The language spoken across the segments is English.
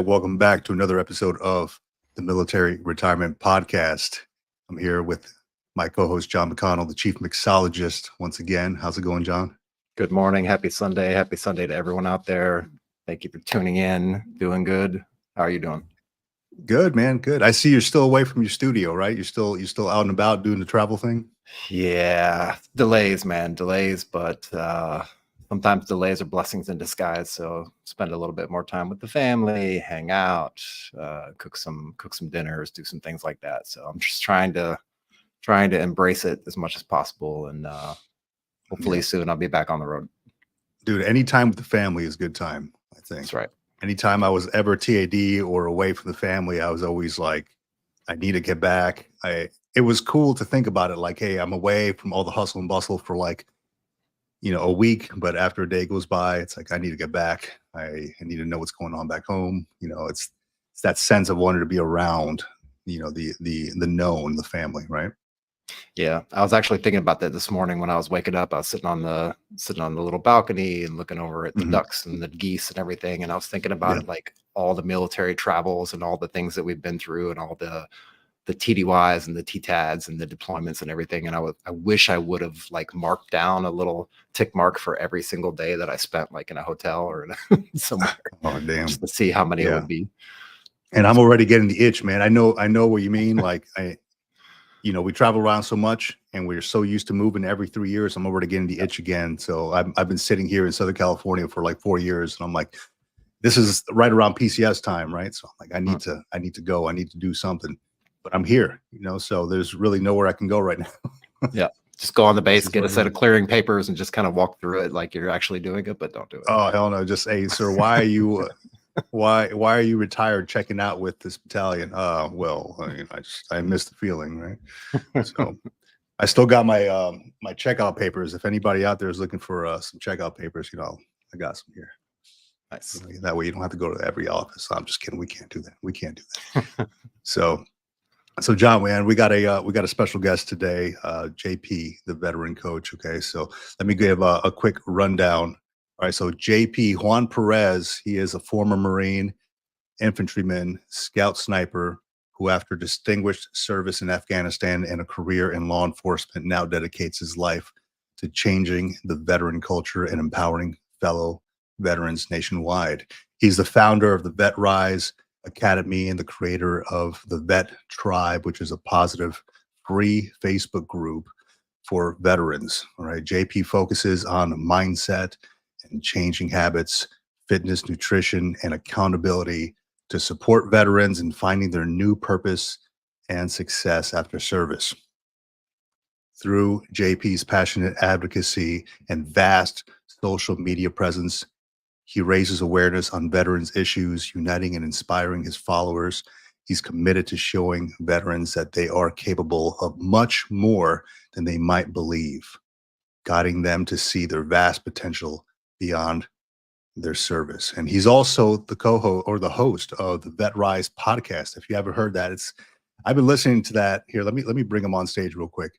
welcome back to another episode of the Military Retirement Podcast. I'm here with my co-host, John McConnell, the Chief Mixologist, once again. How's it going, John? Good morning. Happy Sunday. Happy Sunday to everyone out there. Thank you for tuning in. Doing good. How are you doing? Good, man. Good. I see you're still away from your studio, right? You're still out and about doing the travel thing? Yeah. Delays, man. Delays, but sometimes delays are blessings in disguise. So spend a little bit more time with the family, hang out, cook some dinners, do some things like that. So I'm just trying to embrace it as much as possible, and hopefully soon I'll be back on the road. Dude, any time with the family is good time, I think. That's right. Anytime I was ever TAD or away from the family, I was always like, I need to get back. It was cool to think about it like, hey, I'm away from all the hustle and bustle for like, a week, but after a day goes by, it's like, I need to get back. I need to know what's going on back home. It's that sense of wanting to be around, the known, the family, right? Yeah, I was actually thinking about that this morning when I was waking up. I was sitting on the little balcony and looking over at the ducks and the geese and everything. And I was thinking about it, like all the military travels and all the things that we've been through and all the TDYs and the TTADs and the deployments and everything. And I wish I would have like marked down a little tick mark for every single day that I spent like in a hotel or somewhere. Oh, damn. Just to see how many it would be. And I'm already getting the itch, man. I know what you mean. Like we travel around so much and we're so used to moving every 3 years. I'm already getting the itch again. So I've been sitting here in Southern California for like 4 years, and I'm like, this is right around PCS time, right? So I'm like, I need to go. I need to do something. But I'm here, so there's really nowhere I can go right now. Yeah. Just go on the base, get a set of clearing papers, and just kind of walk through it like you're actually doing it, but don't do it. Oh, hell no. Just, hey, sir, why are you why are you retired checking out with this battalion? Well, I missed the feeling, right? So I still got my my checkout papers. If anybody out there is looking for some checkout papers, I got some here. Nice. That way you don't have to go to every office. I'm just kidding. We can't do that. So John, man, we got a special guest today, JP, the veteran coach. Okay, so let me give a quick rundown. All right, so JP Juan Perez, he is a former Marine, infantryman, scout sniper, who after distinguished service in Afghanistan and a career in law enforcement now dedicates his life to changing the veteran culture and empowering fellow veterans nationwide. He's the founder of the Vet Rise Academy and the creator of the Vet Tribe, which is a positive free Facebook group for veterans. All right, JP focuses on mindset and changing habits, fitness, nutrition, and accountability to support veterans in finding their new purpose and success after service. Through JP's passionate advocacy and vast social media presence, he raises awareness on veterans' issues, uniting and inspiring his followers. He's committed to showing veterans that they are capable of much more than they might believe, guiding them to see their vast potential beyond their service. And he's also the co-host or the host of the Vet Rise podcast. If you haven't heard that, I've been listening to that. Here, let me bring him on stage real quick.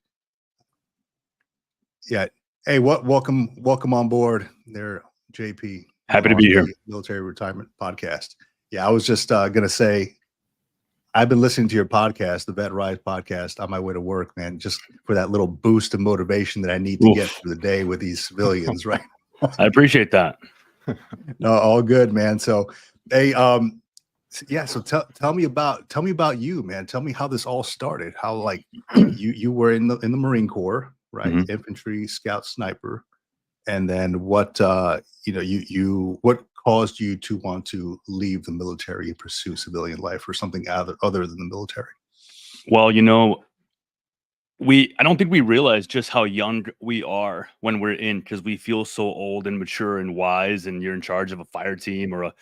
Yeah. Hey, welcome on board there, JP. Happy to be here. Military Retirement Podcast. Yeah, I was just gonna say, I've been listening to your podcast, the Vet Rise podcast, on my way to work, man, just for that little boost of motivation that I need to get through the day with these civilians, right? I appreciate that. No, all good, man. So, hey, yeah. So tell me about you, man. Tell me how this all started. How like you were in the Marine Corps, right? Mm-hmm. Infantry, scout, sniper. And then what, what caused you to want to leave the military and pursue civilian life or something other than the military? Well, I don't think we realize just how young we are when we're in, because we feel so old and mature and wise, and you're in charge of a fire team or a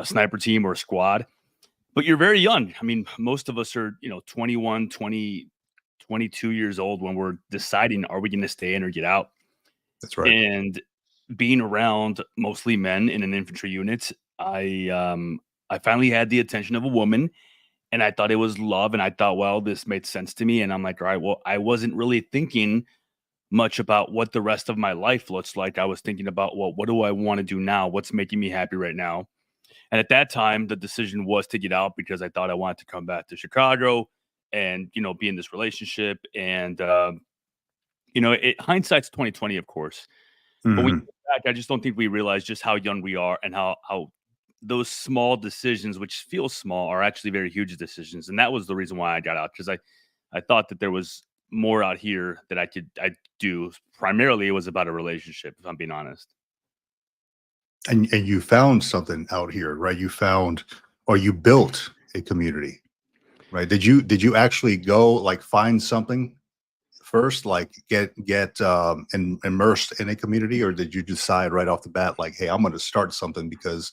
sniper team or a squad, but you're very young. I mean, most of us are, 21, 20, 22 years old when we're deciding, are we going to stay in or get out? That's right. And being around mostly men in an infantry unit, I finally had the attention of a woman, and I thought it was love. And I thought, well, this made sense to me. And I'm like, all right, well, I wasn't really thinking much about what the rest of my life looks like. I was thinking about, well, what do I want to do now? What's making me happy right now? And at that time, the decision was to get out because I thought I wanted to come back to Chicago and, be in this relationship. And, hindsight's 2020, of course. But when you Mhm. look back, I just don't think we realize just how young we are and how those small decisions, which feel small, are actually very huge decisions. And that was the reason why I got out, because I thought that there was more out here that I do. Primarily, it was about a relationship, if I'm being honest. And you found something out here, right? You found, or you built a community, right? Did you actually go like find something first, like get immersed in a community, or did you decide right off the bat, like, hey, I'm going to start something because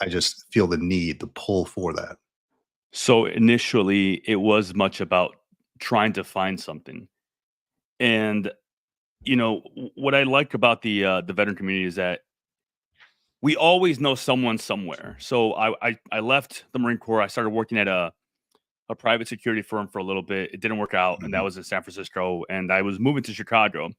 I just feel the need, the pull for that? So initially, it was much about trying to find something. And what I like about the veteran community is that we always know someone somewhere. So I left the Marine Corps. I started working at a private security firm for a little bit. It didn't work out, and that Mhm. was in San Francisco. And I was moving to Chicago.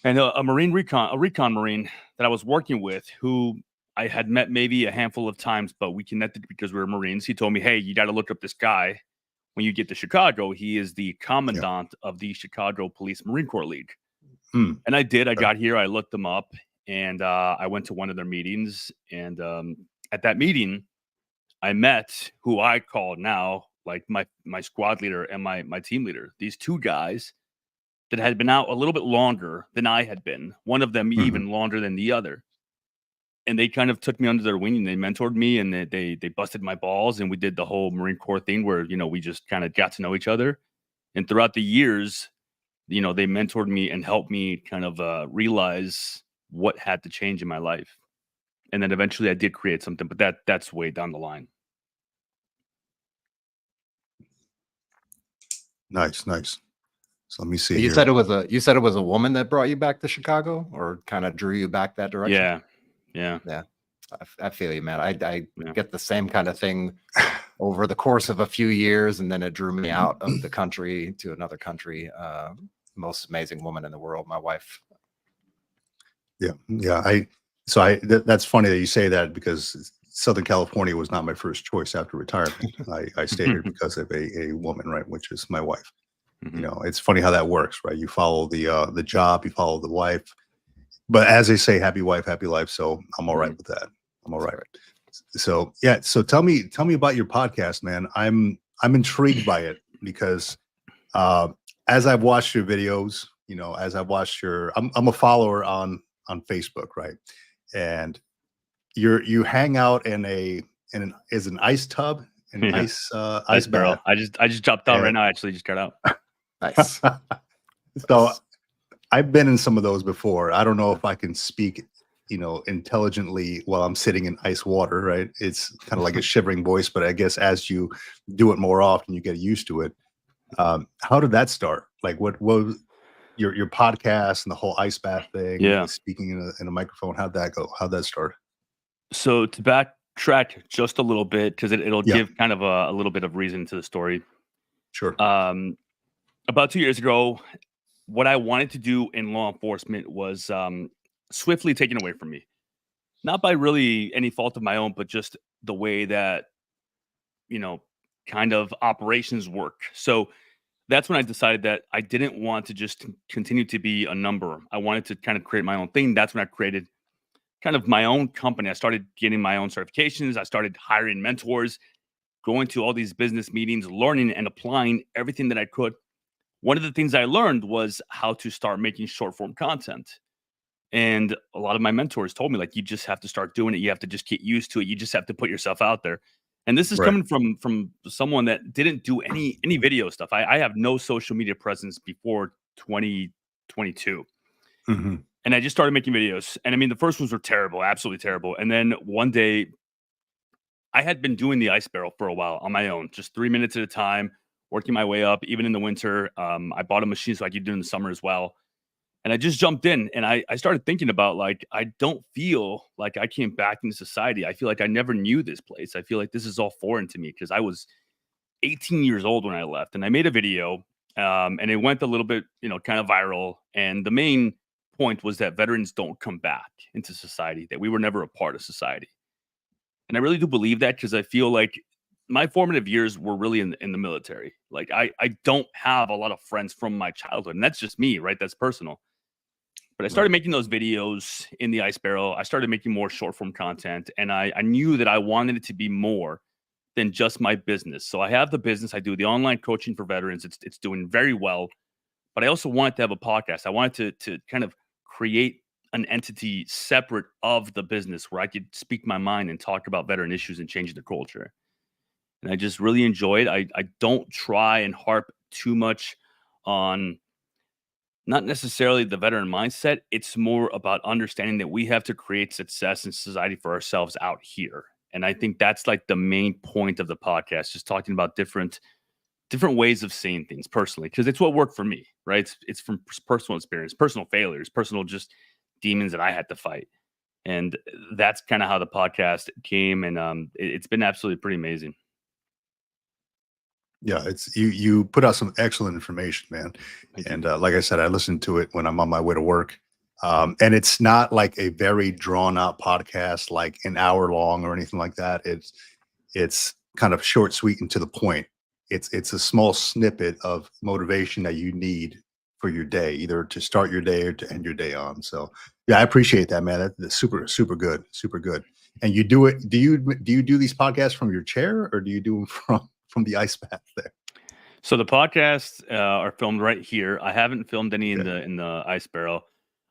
And a recon Marine that I was working with, who I had met maybe a handful of times, but we connected because we were Marines. He told me, "Hey, you got to look up this guy when you get to Chicago. He is the Yeah. commandant of the Chicago Police Marine Corps League." Hmm. And I did. I Okay. got here. I looked them up, and I went to one of their meetings. And at that meeting, I met who I call now like my squad leader and my team leader. These two guys that had been out a little bit longer than I had been. One of them Mhm. even longer than the other. And they kind of took me under their wing and they mentored me, and they busted my balls, and we did the whole Marine Corps thing where we just kind of got to know each other. And throughout the years, they mentored me and helped me kind of realize what had to change in my life. And then eventually I did create something, but that's way down the line. Nice, nice. So let me see You here. said it was a woman that brought you back to Chicago, or kind of drew you back that direction. Yeah. Yeah. Yeah, I feel you, man. I Yeah. get the same kind of thing over the course of a few years, and then it drew me out of the country to another country. Most amazing woman in the world, my wife. Yeah, yeah. That's funny that you say that, because Southern California was not my first choice after retirement. I stayed here because of a woman, right, which is my wife. Mhm. It's funny how that works, right? You follow the job, you follow the wife, but as they say, happy wife, happy life. So I'm all right Mhm. with that. I'm all That's right. correct. So yeah. So tell me about your podcast, man. I'm intrigued by it because uh, as I've watched your videos, as I've watched I'm a follower on Facebook, right? And you hang out in an is an ice tub, an Yeah. ice Ice barrel. bath. I just dropped out right And now. Actually, just got out. Nice. so Nice. I've been in some of those before. I don't know if I can speak, intelligently while I'm sitting in ice water, right? It's kind of like a shivering voice, but I guess as you do it more often, you get used to it. How did that start? Like, what was your podcast and the whole ice bath thing, Yeah. speaking in a microphone? How'd that go? How'd that start? So to backtrack just a little bit, because it'll Yeah, give kind of a little bit of reason to the story. sure. Um, about 2 years ago, what I wanted to do in law enforcement was swiftly taken away from me. Not by really any fault of my own, but just the way that, you know, kind of operations work. So that's when I decided that I didn't want to just continue to be a number. I wanted to kind of create my own thing. That's when I created kind of my own company. I started getting my own certifications. I started hiring mentors, going to all these business meetings, learning and applying everything that I could. One of the things I learned was how to start making short form content. And a lot of my mentors told me, like, you just have to start doing it. You have to just get used to it. You just have to put yourself out there. And this is Right. coming from someone that didn't do any video stuff. I have no social media presence before 2022. Hmm. And I just started making videos. And I mean, the first ones were terrible, absolutely terrible. And then one day I had been doing the ice barrel for a while on my own, just 3 minutes at a time, working my way up, even in the winter. I bought a machine so I could do it in the summer as well. And I just jumped in and I started thinking about, like, I don't feel like I came back into society. I feel like I never knew this place. I feel like this is all foreign to me because I was 18 years old when I left, and I made a video, and it went a little bit, kind of viral. And the main point was that veterans don't come back into society, that we were never a part of society. And I really do believe that, because I feel like my formative years were really in the military. Like I don't have a lot of friends from my childhood, and that's just me, right? That's personal. But I started Right. making those videos in the ice barrel. I started making more short form content, and I knew that I wanted it to be more than just my business. So I have the business. I do the online coaching for veterans. It's doing very well. But I also wanted to have a podcast. I wanted to kind of create an entity separate of the business where I could speak my mind and talk about veteran issues and changing the culture. And I just really enjoy it. I don't try and harp too much on not necessarily the veteran mindset. It's more about understanding that we have to create success in society for ourselves out here. And I think that's like the main point of the podcast, just talking about different ways of seeing things personally, because it's what worked for me, right? It's from personal experience, personal failures, personal just demons that I had to fight. And that's kind of how the podcast came. And it's been absolutely pretty amazing. Yeah, it's you put out some excellent information, man. Thank you. And like I said, I listen to it when I'm on my way to work. And it's not like a very drawn out podcast, like an hour long or anything like that. It's kind of short, sweet, and to the point. It's a small snippet of motivation that you need for your day, either to start your day or to end your day on. So yeah, I appreciate that, man. That's super, super good, super good. And you do it. Do you do these podcasts from your chair, or do you do them from the ice bath there? So the podcasts are filmed right here. I haven't filmed any in Yeah. the ice barrel.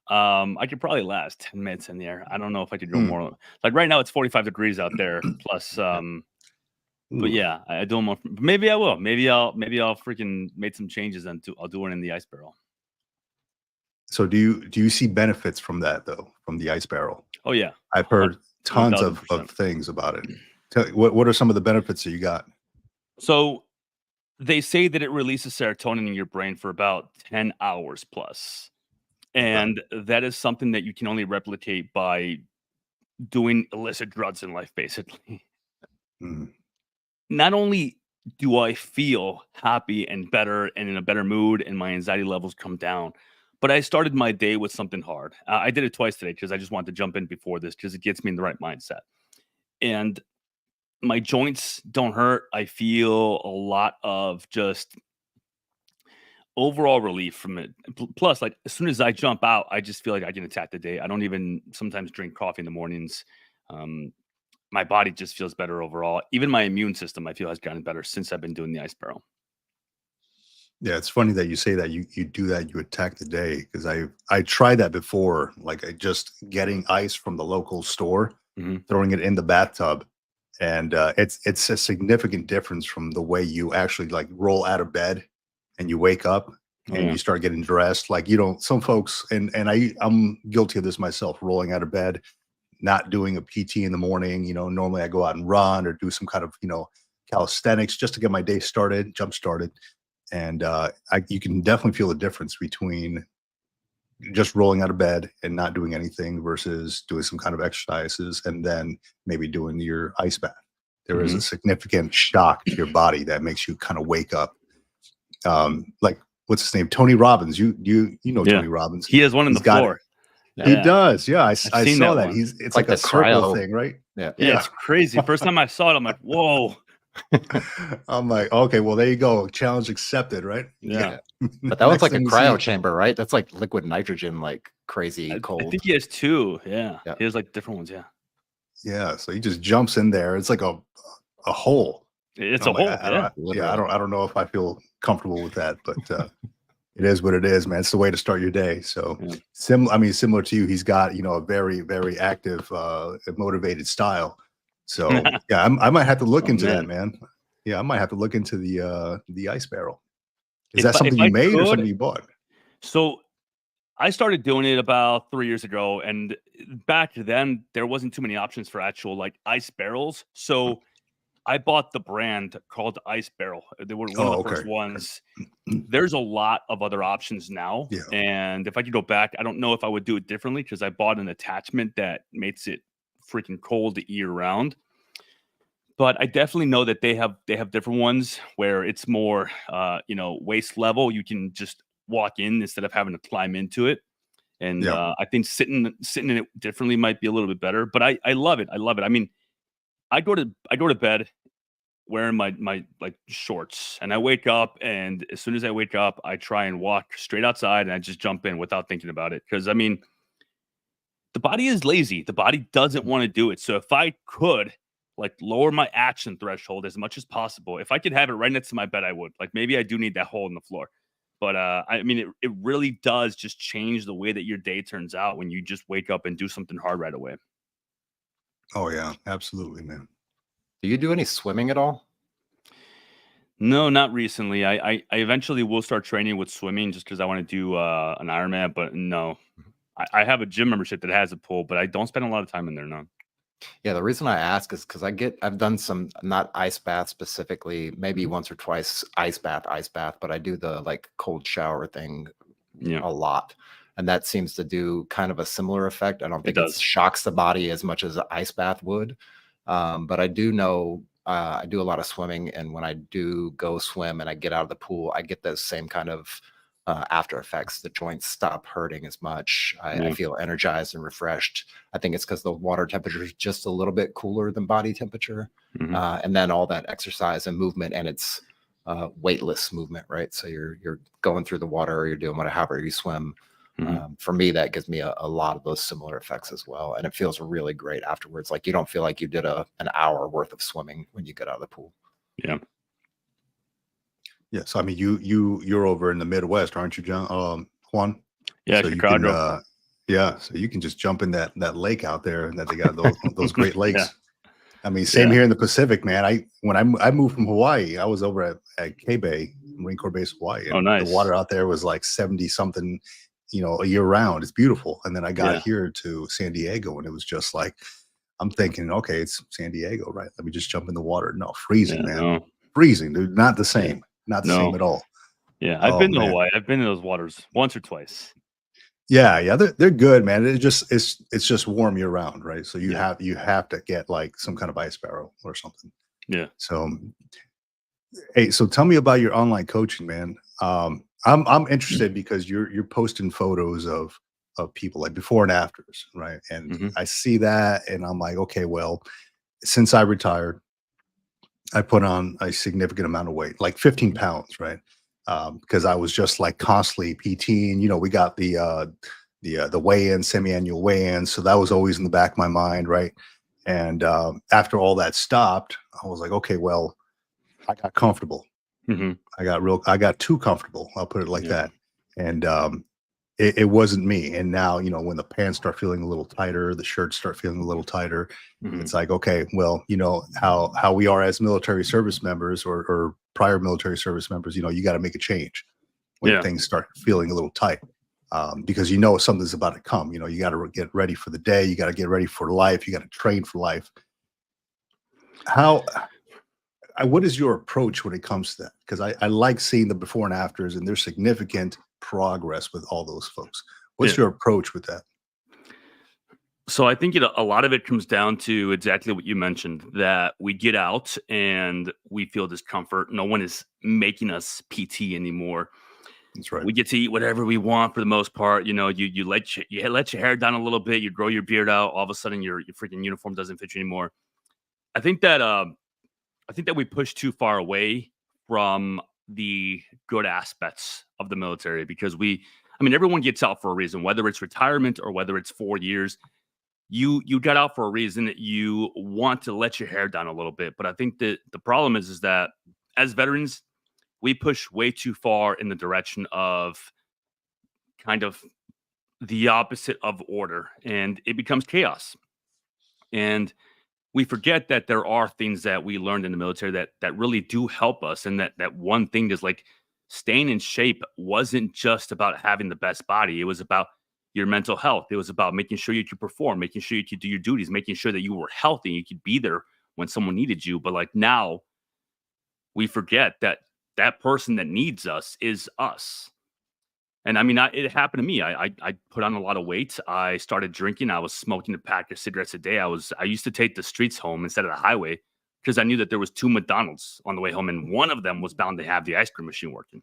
I could probably last 10 minutes in the air. I don't know if I could go Hmm. more. Like right now, it's 45 degrees out there. Plus, but Ooh. yeah, I do more. Maybe I will. Maybe I'll freaking make some changes and I'll do one in the ice barrel. So do you see benefits from that though, from the ice barrel? Oh yeah, I've heard tons of 1000%. things about it. What are some of the benefits that you got? So they say that it releases serotonin in your brain for about 10 hours plus. And that is something that you can only replicate by doing illicit drugs in life, basically. Mm. Not only do I feel happy and better and in a better mood and my anxiety levels come down, but I started my day with something hard. I did it twice today because I just wanted to jump in before this because it gets me in the right mindset. And my joints don't hurt. I feel a lot of just overall relief from it. Plus, like as soon as I jump out, I just feel like I can attack the day. I don't even sometimes drink coffee in the mornings. My body just feels better overall. Even my immune system, I feel, has gotten better since I've been doing the ice barrel. Yeah, it's funny that you say that you do that, you attack the day, because I tried that before, like just getting ice from the local store, throwing it in the bathtub, and it's a significant difference from the way you actually like roll out of bed and you wake up and you start getting dressed. Like, you know, some folks, and I'm guilty of this myself, rolling out of bed, not doing a PT in the morning. You know, normally I go out and run or do some kind of, you know, calisthenics just to get my day started, jump started. And you can definitely feel the difference between just rolling out of bed and not doing anything versus doing some kind of exercises and then maybe doing your ice bath. There is a significant shock to your body that makes you kind of wake up. Like, what's his name? Tony Robbins. You know Tony Robbins. He has one in the floor. He does. Yeah, I saw that. One. It's like a circle thing, right? Yeah, it's crazy. First time I saw it, I'm like, whoa. I'm like, okay, well, there you go. Challenge accepted, right? Yeah. But that was like a cryo chamber, right? That's like liquid nitrogen, like crazy cold. I think he has two. Yeah. He has like different ones. Yeah. Yeah. So he just jumps in there. It's like a hole. It's a hole. I don't know if I feel comfortable with that, but it is what it is, man. It's the way to start your day. So similar to you, he's got, you know, a very, very active, motivated style. So yeah, I might have to look into that, man. Yeah, I might have to look into the ice barrel. Is that something you made or something you bought? So I started doing it about 3 years ago, and back then there wasn't too many options for actual like ice barrels. So I bought the brand called Ice Barrel. They were one of the first ones. There's a lot of other options now. Yeah. And if I could go back, I don't know if I would do it differently because I bought an attachment that makes it freaking cold year round. But I definitely know that they have different ones where it's more waist level. You can just walk in instead of having to climb into it. And I think sitting in it differently might be a little bit better. But I love it. I love it. I mean, I go to bed wearing my like shorts, and I wake up, and as soon as I wake up, I try and walk straight outside, and I just jump in without thinking about it. Because I mean, the body is lazy. The body doesn't want to do it. So if I could like lower my action threshold as much as possible, if I could have it right next to my bed, I would. Like maybe I do need that hole in the floor. But I mean, it really does just change the way that your day turns out when you just wake up and do something hard right away. Oh yeah, absolutely, man. Do you do any swimming at all? No, not recently. I eventually will start training with swimming just because I want to do an Ironman. But no, I have a gym membership that has a pool, but I don't spend a lot of time in there. No. Yeah, the reason I ask is because I've done some, not ice bath specifically, maybe once or twice ice bath, but I do the like cold shower thing Yeah, a lot. And that seems to do kind of a similar effect. I don't think it does. shocks the body as much as an ice bath would. But I do know I do a lot of swimming. And when I do go swim and I get out of the pool, I get those same kind of after effects. The joints stop hurting as much. I Yeah. feel energized and refreshed. I think it's because the water temperature is just a little bit cooler than body temperature. Mhm. And then all that exercise and movement, and it's weightless movement, right? So you're going through the water, or you're doing whatever you swim. Mhm. For me, that gives me a lot of those similar effects as well, and it feels really great afterwards. Like you don't feel like you did an hour worth of swimming when you get out of the pool. Yeah. Yeah. So I mean, you're over in the Midwest, aren't you, John? Juan. Yeah, So you can, Chicago. yeah. So you can just jump in that lake out there, and that they got those Great Lakes. Yeah. I mean, same Yeah. here in the Pacific, man. When I moved from Hawaii, I was over at K-Bay, Marine Corps Base, Hawaii, Oh, and nice. the water out there was like 70 something, a year round. It's beautiful. And then I got Yeah. here to San Diego, and it was just like, I'm thinking, okay, it's San Diego, right? Let me just jump in the water. No, freezing, Yeah, man, no. freezing, dude. Not the same, not the same No. at all. Yeah, I've Oh been to man, Hawaii. I've been in those waters once or twice. yeah, they're good, man. It's just warm year round, right? So Yeah. you have to get like some kind of ice barrel or something. Yeah. So hey, so tell me about your online coaching, man. I'm interested because you're posting photos of people like before and afters, right? And Mhm. I see that, and I'm like, okay, well, since I retired, I put on a significant amount of weight, like 15 pounds, right? Because I was just like constantly PTing. We got the weigh-in, semi-annual weigh-in, so that was always in the back of my mind, right? And after all that stopped, I was like, okay, well, I got comfortable. Mhm. I got too comfortable. I'll put it like Yeah. that. And it wasn't me. And now, when the pants start feeling a little tighter, the shirts start feeling a little tighter. Mhm. It's like, okay, well, how we are as military service members or prior military service members, you got to make a change when Yeah. things start feeling a little tight. Because something's about to come. You got to get ready for the day. You got to get ready for life. You got to train for life. What is your approach when it comes to that? Because I like seeing the before and afters, and there's significant progress with all those folks. What's Yeah. your approach with that? So I think a lot of it comes down to exactly what you mentioned, that we get out and we feel discomfort. No one is making us PT anymore. That's right. We get to eat whatever we want for the most part. You let your hair down a little bit, you grow your beard out. All of a sudden, your freaking uniform doesn't fit you anymore. I think that we push too far away from the good aspects of the military because everyone gets out for a reason, whether it's retirement or whether it's 4 years. You got out for a reason. You want to let your hair down a little bit, but I think that the problem is that as veterans, we push way too far in the direction of kind of the opposite of order, and it becomes chaos. And we forget that there are things that we learned in the military that really do help us, and that one thing is like staying in shape wasn't just about having the best body. It was about your mental health. It was about making sure you could perform, making sure you could do your duties, making sure that you were healthy, you could be there when someone needed you. But like now we forget that that person that needs us is us. And it happened to me. I put on a lot of weight. I started drinking. I was smoking a pack of cigarettes a day. I used to take the streets home instead of the highway because I knew that there was 2 McDonald's on the way home, and one of them was bound to have the ice cream machine working.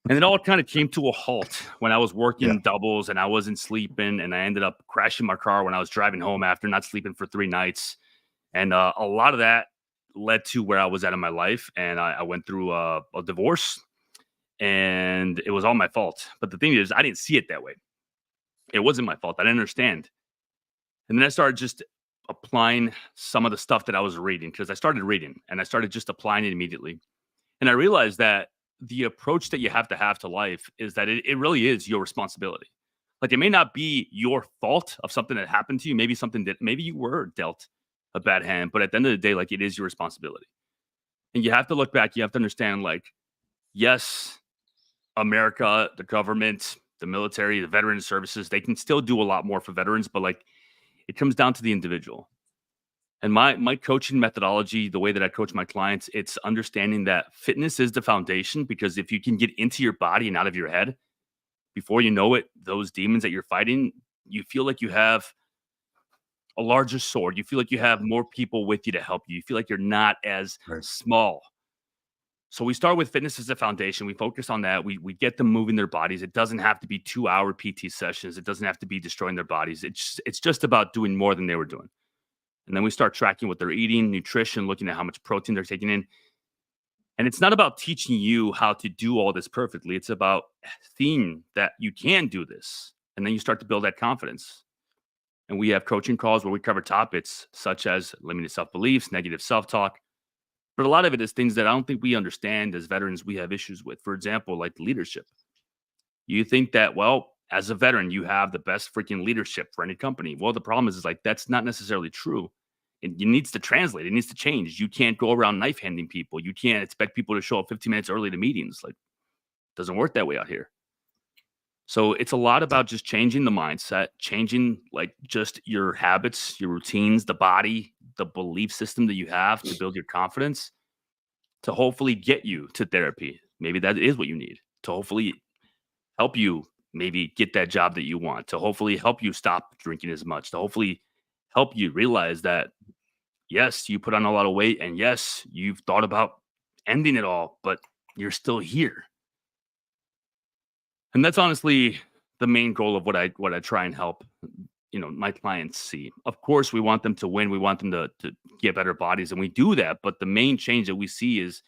And it all kind of came to a halt when I was working Yeah. doubles and I wasn't sleeping, and I ended up crashing my car when I was driving home after not sleeping for 3 nights. And a lot of that led to where I was at in my life. And I went through a divorce, and it was all my fault. But the thing is, I didn't see it that way. It wasn't my fault. I didn't understand. And then I started just applying some of the stuff that I was reading, because I started reading and I started just applying it immediately. And I realized that the approach that you have to life is that it really is your responsibility. Like, it may not be your fault of something that happened to you. Maybe something that maybe you were dealt a bad hand, but at the end of the day, like, it is your responsibility. And you have to look back. You have to understand, like, yes, America, the government, the military, the veteran services, they can still do a lot more for veterans, but like, it comes down to the individual. And my coaching methodology, the way that I coach my clients, it's understanding that fitness is the foundation, because if you can get into your body and out of your head, before you know it, those demons that you're fighting, you feel like you have a larger sword. You feel like you have more people with you to help you. You feel like you're not as small. So we start with fitness as a foundation. We focus on that. We get them moving their bodies. It doesn't have to be 2-hour PT sessions. It doesn't have to be destroying their bodies. It's just about doing more than they were doing. And then we start tracking what they're eating, nutrition, looking at how much protein they're taking in. And it's not about teaching you how to do all this perfectly. It's about seeing that you can do this. And then you start to build that confidence. And we have coaching calls where we cover topics such as limited self-beliefs, negative self-talk. But a lot of it is things that I don't think we understand as veterans we have issues with. For example, like leadership. You think that, well, as a veteran, you have the best freaking leadership for any company. Well, the problem is like, that's not necessarily true. It needs to translate. It needs to change. You can't go around knife handing people. You can't expect people to show up 15 minutes early to meetings. Like, it doesn't work that way out here. So it's a lot about just changing the mindset, changing like just your habits, your routines, the body, the belief system that you have to build your confidence, to hopefully get you to therapy. Maybe that is what you need, to hopefully help you maybe get that job that you want, to hopefully help you stop drinking as much, to hopefully help you realize that, yes, you put on a lot of weight, and yes, you've thought about ending it all, but you're still here. And that's honestly the main goal of what I try and help, my clients see. Of course, we want them to win. We want them to get better bodies, and we do that. But the main change that we see is,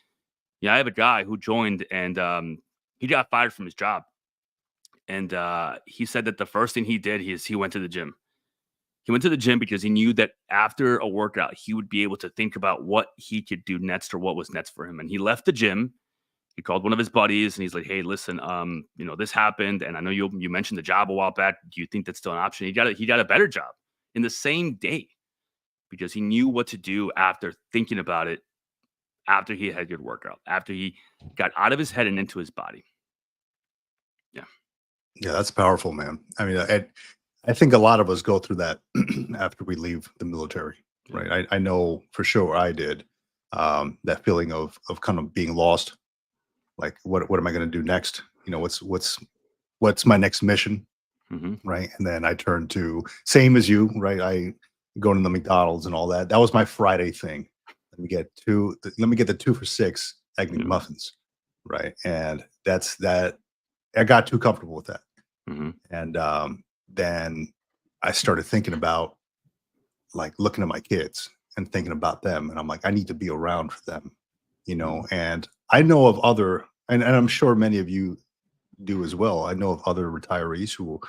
I have a guy who joined, and he got fired from his job. And he said that the first thing he did is he went to the gym. He went to the gym because he knew that after a workout, he would be able to think about what he could do next, or what was next for him. And he left the gym. He called one of his buddies and he's like, "Hey, listen, this happened, and I know you mentioned the job a while back. Do you think that's still an option?" He got a better job in the same day, because he knew what to do after thinking about it, after he had a good workout, after he got out of his head and into his body. Yeah, that's powerful, man. I mean, I think a lot of us go through that after we leave the military, right? I know for sure I did, that feeling of kind of being lost. Like, what am I going to do next? What's my next mission, right? And then I turned to, same as you, right? I go to the McDonald's and all that. That was my Friday thing. Let me get the 2 for $6 Egg McMuffins, right? And that's that. I got too comfortable with that. And then I started thinking about, like, looking at my kids and thinking about them. And I'm like, I need to be around for them, and I know of other, and I'm sure many of you do as well. I know of other retirees who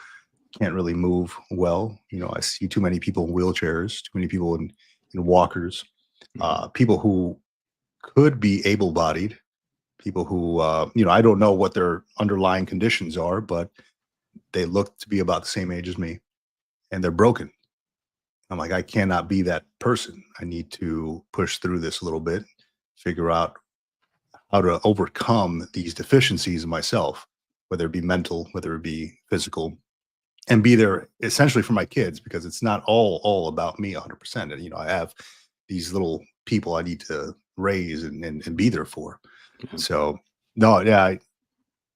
can't really move well. I see too many people in wheelchairs, too many people in walkers, people who could be able-bodied, people who, I don't know what their underlying conditions are, but they look to be about the same age as me, and they're broken. I'm like, I cannot be that person. I need to push through this a little bit, figure out how to overcome these deficiencies in myself, whether it be mental, whether it be physical, and be there essentially for my kids, because it's not all about me 100%. And, I have these little people I need to raise and be there for. So, no, yeah,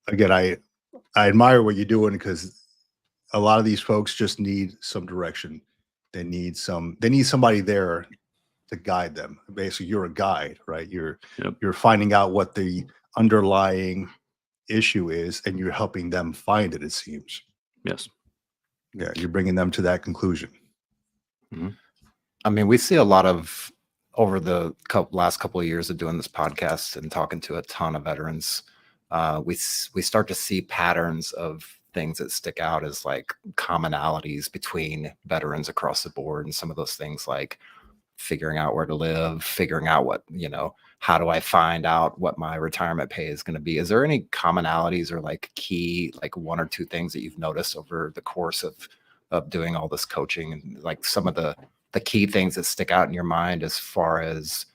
I admire what you're doing, because a lot of these folks just need some direction. They need somebody there to guide them. Basically, you're a guide, right? You're finding out what the underlying issue is, and you're helping them find it, it seems. Yes. Yeah, you're bringing them to that conclusion. I mean, we see a lot of over the last couple of years of doing this podcast and talking to a ton of veterans, we start to see patterns of things that stick out as like commonalities between veterans across the board. And some of those things like figuring out where to live, figuring out what, how do I find out what my retirement pay is going to be? Is there any commonalities or like key, like one or two things that you've noticed over the course of doing all this coaching, and like some of the key things that stick out in your mind as far as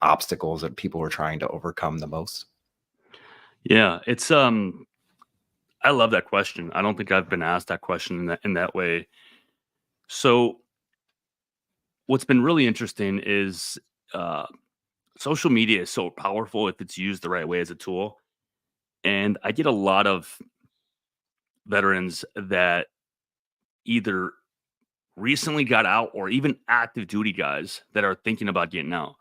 obstacles that people are trying to overcome the most? Yeah, it's I love that question. I don't think I've been asked that question in that way. So what's been really interesting is social media is so powerful if it's used the right way as a tool. And I get a lot of veterans that either recently got out or even active duty guys that are thinking about getting out.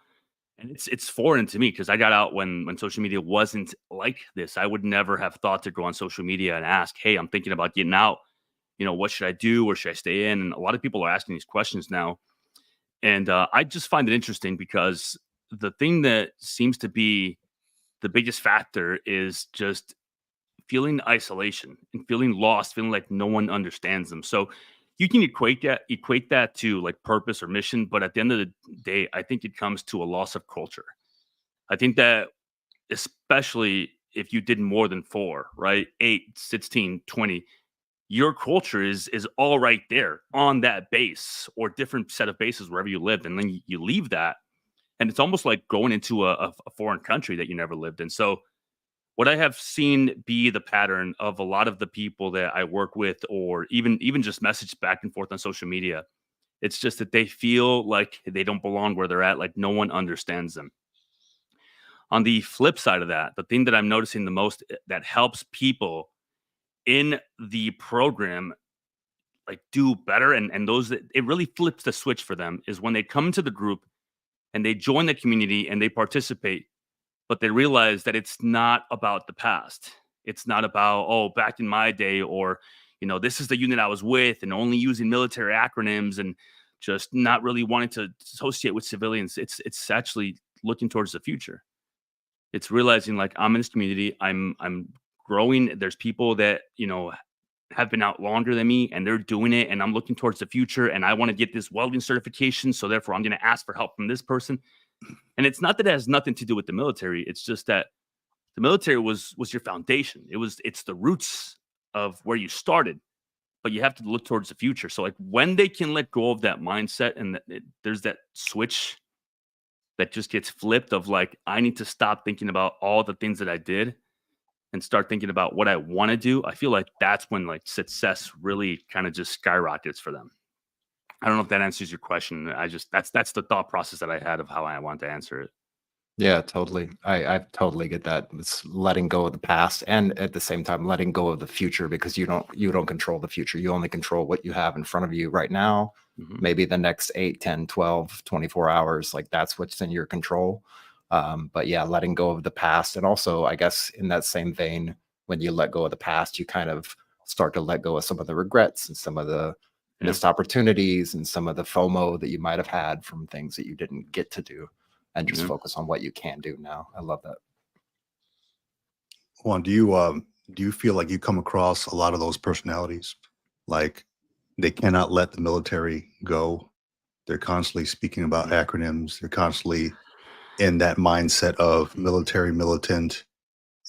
And it's foreign to me because I got out when social media wasn't like this. I would never have thought to go on social media and ask, "Hey, I'm thinking about getting out. What should I do, or should I stay in?" And a lot of people are asking these questions now, and I just find it interesting because the thing that seems to be the biggest factor is just feeling isolation and feeling lost, feeling like no one understands them. So you can equate that to like purpose or mission, but at the end of the day, I think it comes to a loss of culture. I think that especially if you did more than 4, right? 8, 16, 20, your culture is all right there on that base or different set of bases wherever you lived. And then you leave that. And it's almost like going into a foreign country that you never lived in. So what I have seen be the pattern of a lot of the people that I work with, or even just message back and forth on social media, it's just that they feel like they don't belong where they're at, like no one understands them. On the flip side of that, the thing that I'm noticing the most that helps people in the program like do better, and those that it really flips the switch for them, is when they come into the group and they join the community and they participate, but they realize that it's not about the past. It's not about, oh, back in my day, or, this is the unit I was with, and only using military acronyms and just not really wanting to associate with civilians. It's actually looking towards the future. It's realizing like I'm in this community, I'm growing. There's people that, have been out longer than me and they're doing it, and I'm looking towards the future, and I want to get this welding certification. So therefore I'm going to ask for help from this person. And it's not that it has nothing to do with the military. It's just that the military was your foundation. It's the roots of where you started, but you have to look towards the future. So like when they can let go of that mindset, and there's that switch that just gets flipped of like, I need to stop thinking about all the things that I did and start thinking about what I want to do. I feel like that's when like success really kind of just skyrockets for them. I don't know if that answers your question. That's the thought process that I had of how I want to answer it. Yeah, totally. I totally get that. It's letting go of the past and at the same time letting go of the future, because you don't control the future. You only control what you have in front of you right now. Mhm. Maybe the next 8, 10, 12, 24 hours, like that's what's in your control. But yeah, letting go of the past. And also, I guess in that same vein, when you let go of the past, you kind of start to let go of some of the regrets and some of the Yeah. missed opportunities and some of the FOMO that you might have had from things that you didn't get to do, and just Yeah. focus on what you can do now. I love that. Juan, do you feel like you come across a lot of those personalities? Like they cannot let the military go. They're constantly speaking about acronyms. They're constantly in that mindset of military militant,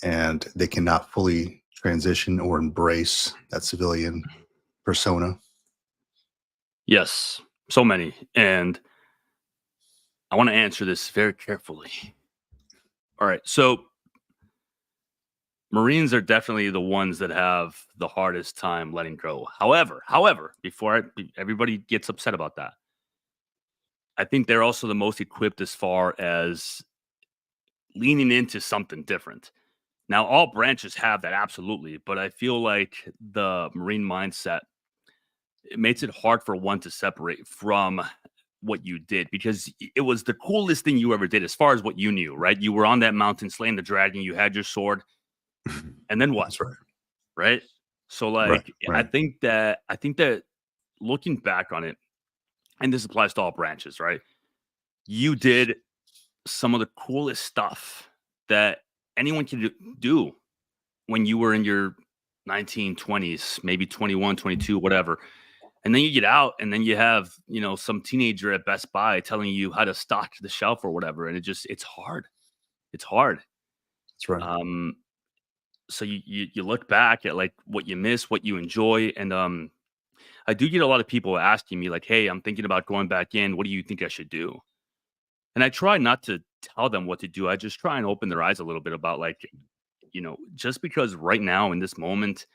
and they cannot fully transition or embrace that civilian persona. Yes, so many. And I want to answer this very carefully. All right. So Marines are definitely the ones that have the hardest time letting go. However, before everybody gets upset about that, I think they're also the most equipped as far as leaning into something different. Now, all branches have that, absolutely, but I feel like the Marine mindset, it makes it hard for one to separate from what you did, because it was the coolest thing you ever did as far as what you knew, right? You were on that mountain slaying the dragon, you had your sword, and then what? That's right. Right? So Right. like I think that looking back on it, and this applies to all branches, right? you did some of the coolest stuff that anyone can do when you were in your 1920s, maybe 21, 22, whatever. And then you get out and then you have, some teenager at Best Buy telling you how to stock the shelf or whatever. And it's hard. It's hard. That's right. So you look back at like what you miss, what you enjoy. And I do get a lot of people asking me like, hey, I'm thinking about going back in. What do you think I should do? And I try not to tell them what to do. I just try and open their eyes a little bit about like, just because right now in this moment,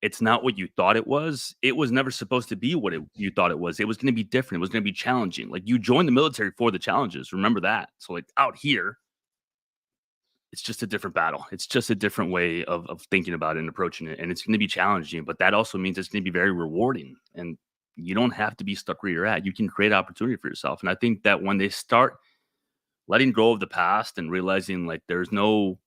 it's not what you thought it was never supposed to be what you thought it was. It was going to be different. It was going to be challenging. Like you joined the military for the challenges. Remember that. So like out here, it's just a different battle. It's just a different way of thinking about it and approaching it. And it's going to be challenging, but that also means it's going to be very rewarding. And you don't have to be stuck where you're at. You can create opportunity for yourself. And I think that when they start letting go of the past and realizing like there's no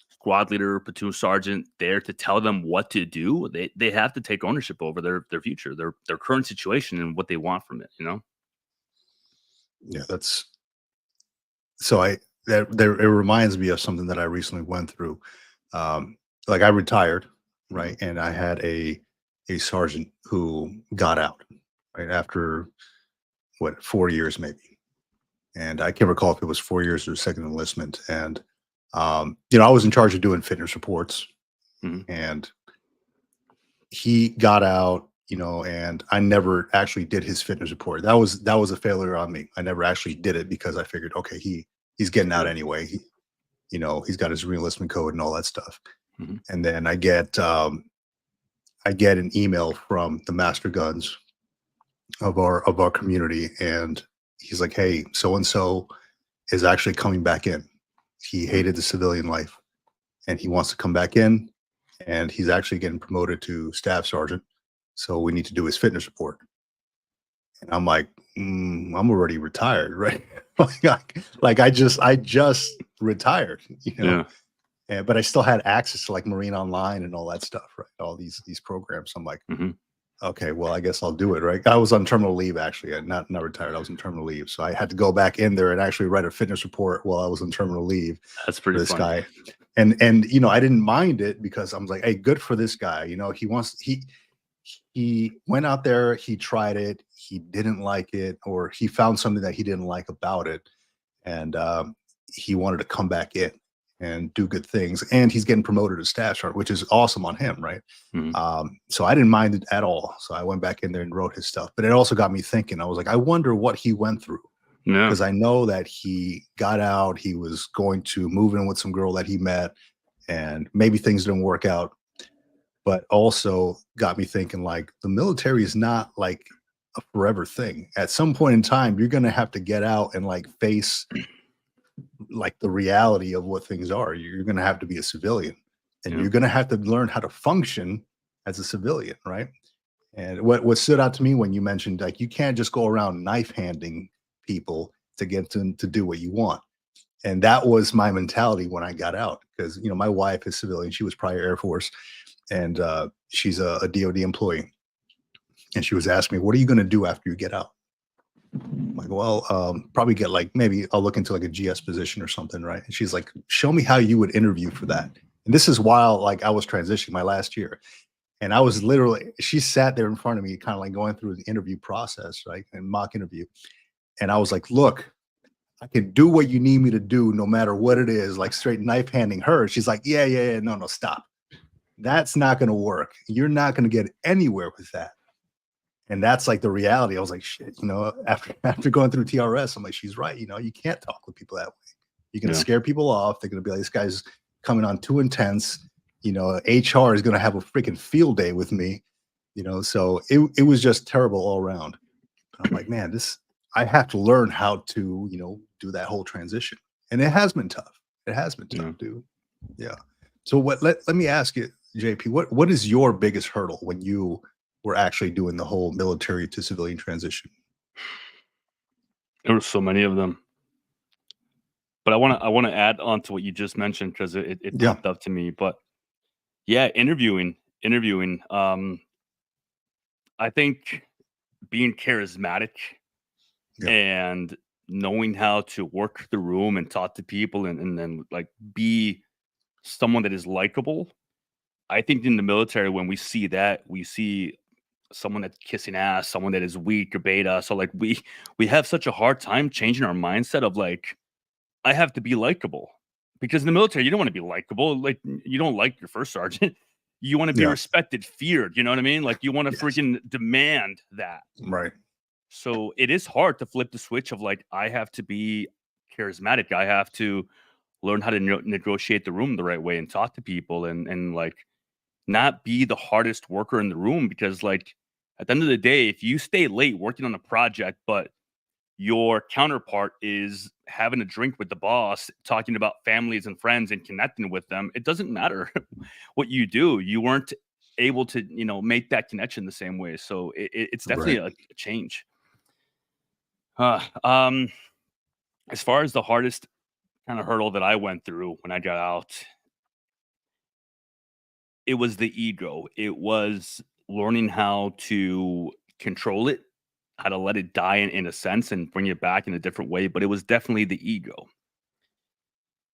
squad leader, platoon sergeant there to tell them what to do, they have to take ownership over their future, their current situation and what they want from it, Yeah, that's so it reminds me of something that I recently went through. Like I retired, right? And I had a sergeant who got out right after 4 years maybe. And I can't recall if it was 4 years or second enlistment. And I was in charge of doing fitness reports, and he got out, and I never actually did his fitness report. That was a failure on me. I never actually did it because I figured, okay, he's getting out anyway. He's got his reenlistment code and all that stuff. And then I get an email from the master guns of our community, and he's like, hey, so and so is actually coming back in. He hated the civilian life and he wants to come back in, and he's actually getting promoted to staff sergeant. So we need to do his fitness report. And I'm like, I'm already retired, right? like I just retired, Yeah. but I still had access to like Marine Online and all that stuff, right? All these programs. I'm like, okay, well, I guess I'll do it, right? I was on terminal leave, actually. Not retired. I was on terminal leave. So I had to go back in there and actually write a fitness report while I was on terminal leave. That's pretty for this funny. guy. And I didn't mind it because I was like, hey, good for this guy. He went out there, he tried it, he didn't like it, or he found something that he didn't like about it. And he wanted to come back in and do good things. And he's getting promoted to staff sergeant, which is awesome on him, right? So I didn't mind it at all. So I went back in there and wrote his stuff. But it also got me thinking. I was like, I wonder what he went through. Because I know that he got out, he was going to move in with some girl that he met, and maybe things didn't work out. But also got me thinking, like, the military is not like a forever thing. At some point in time, you're going to have to get out and like face like the reality of what things are. You're going to have to be a civilian, and you're going to have to learn how to function as a civilian, right? And what stood out to me when you mentioned, like, you can't just go around knife handing people to get them to do what you want. And that was my mentality when I got out, because my wife is civilian. She was prior Air Force, and she's a DoD employee. And she was asking me, what are you going to do after you get out? I'm like, well, probably get maybe I'll look into like a GS position or something, right? And she's like, show me how you would interview for that. And this is while like I was transitioning my last year. And I was literally, she sat there in front of me, kind of like going through the interview process, right? And mock interview. And I was like, look, I can do what you need me to do no matter what it is, like straight knife handing her. She's like, yeah, no, stop. That's not going to work. You're not going to get anywhere with that. And that's like the reality. I was like, shit, after going through TRS, I'm like, she's right. You can't talk with people that way. You're going to scare people off. They're going to be like, this guy's coming on too intense. HR is going to have a freaking field day with me, so it was just terrible all around. I'm like, man, I have to learn how to, do that whole transition. And it has been tough. It has been tough, dude. Yeah. So let me ask you, JP, what is your biggest hurdle when you were actually doing the whole military to civilian transition? There were so many of them. But I want to add on to what you just mentioned, because it popped up to me. But yeah, interviewing. I think being charismatic and knowing how to work the room and talk to people and then like be someone that is likable. I think in the military, when we see that, we see someone that's kissing ass, someone that is weak or beta. So like we have such a hard time changing our mindset of like, I have to be likable. Because in the military, you don't want to be likable. Like you don't like your first sergeant. You want to be Yeah. respected, feared. You know what I mean? Like you want to Yes. freaking demand that. Right. So it is hard to flip the switch of like, I have to be charismatic. I have to learn how to negotiate the room the right way and talk to people and like not be the hardest worker in the room. Because like at the end of the day, if you stay late working on a project, but your counterpart is having a drink with the boss, talking about families and friends and connecting with them, it doesn't matter what you do. You weren't able to, make that connection the same way. So it's definitely Right. a change. As far as the hardest kind of hurdle that I went through when I got out, it was the ego. It was learning how to control it, how to let it die in a sense and bring it back in a different way. But it was definitely the ego.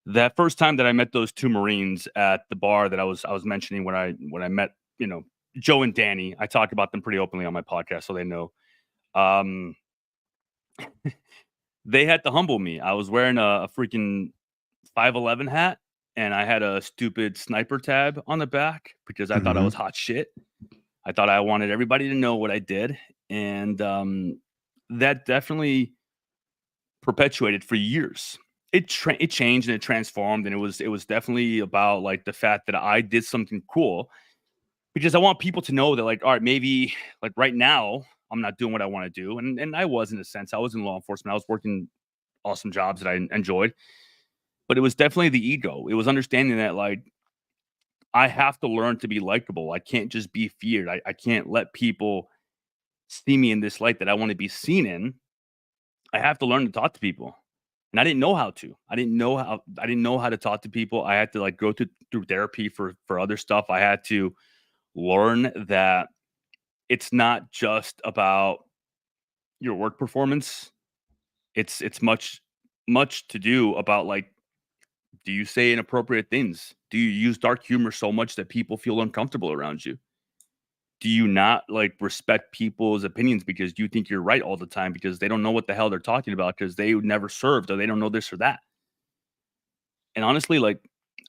That first time that I met those two Marines at the bar that I was mentioning when I met, Joe and Danny, I talk about them pretty openly on my podcast, so they know. Um, they had to humble me. I was wearing a freaking 511 hat, and I had a stupid sniper tab on the back because I thought I was hot shit. I thought I wanted everybody to know what I did, and that definitely perpetuated for years. It changed and it transformed, and it was definitely about like the fact that I did something cool because I want people to know that like, all right, maybe like right now I'm not doing what I want to do, and I was in a sense. I was in law enforcement. I was working awesome jobs that I enjoyed, but it was definitely the ego. It was understanding that like I have to learn to be likable. I can't just be feared. I can't let people see me in this light that I want to be seen in. I have to learn to talk to people. And I didn't know how to. I didn't know how to talk to people. I had to like go through therapy for other stuff. I had to learn that it's not just about your work performance. It's much to do about like, do you say inappropriate things? Do you use dark humor so much that people feel uncomfortable around you? Do you not like respect people's opinions because you think you're right all the time because they don't know what the hell they're talking about because they never served or they don't know this or that? And honestly, like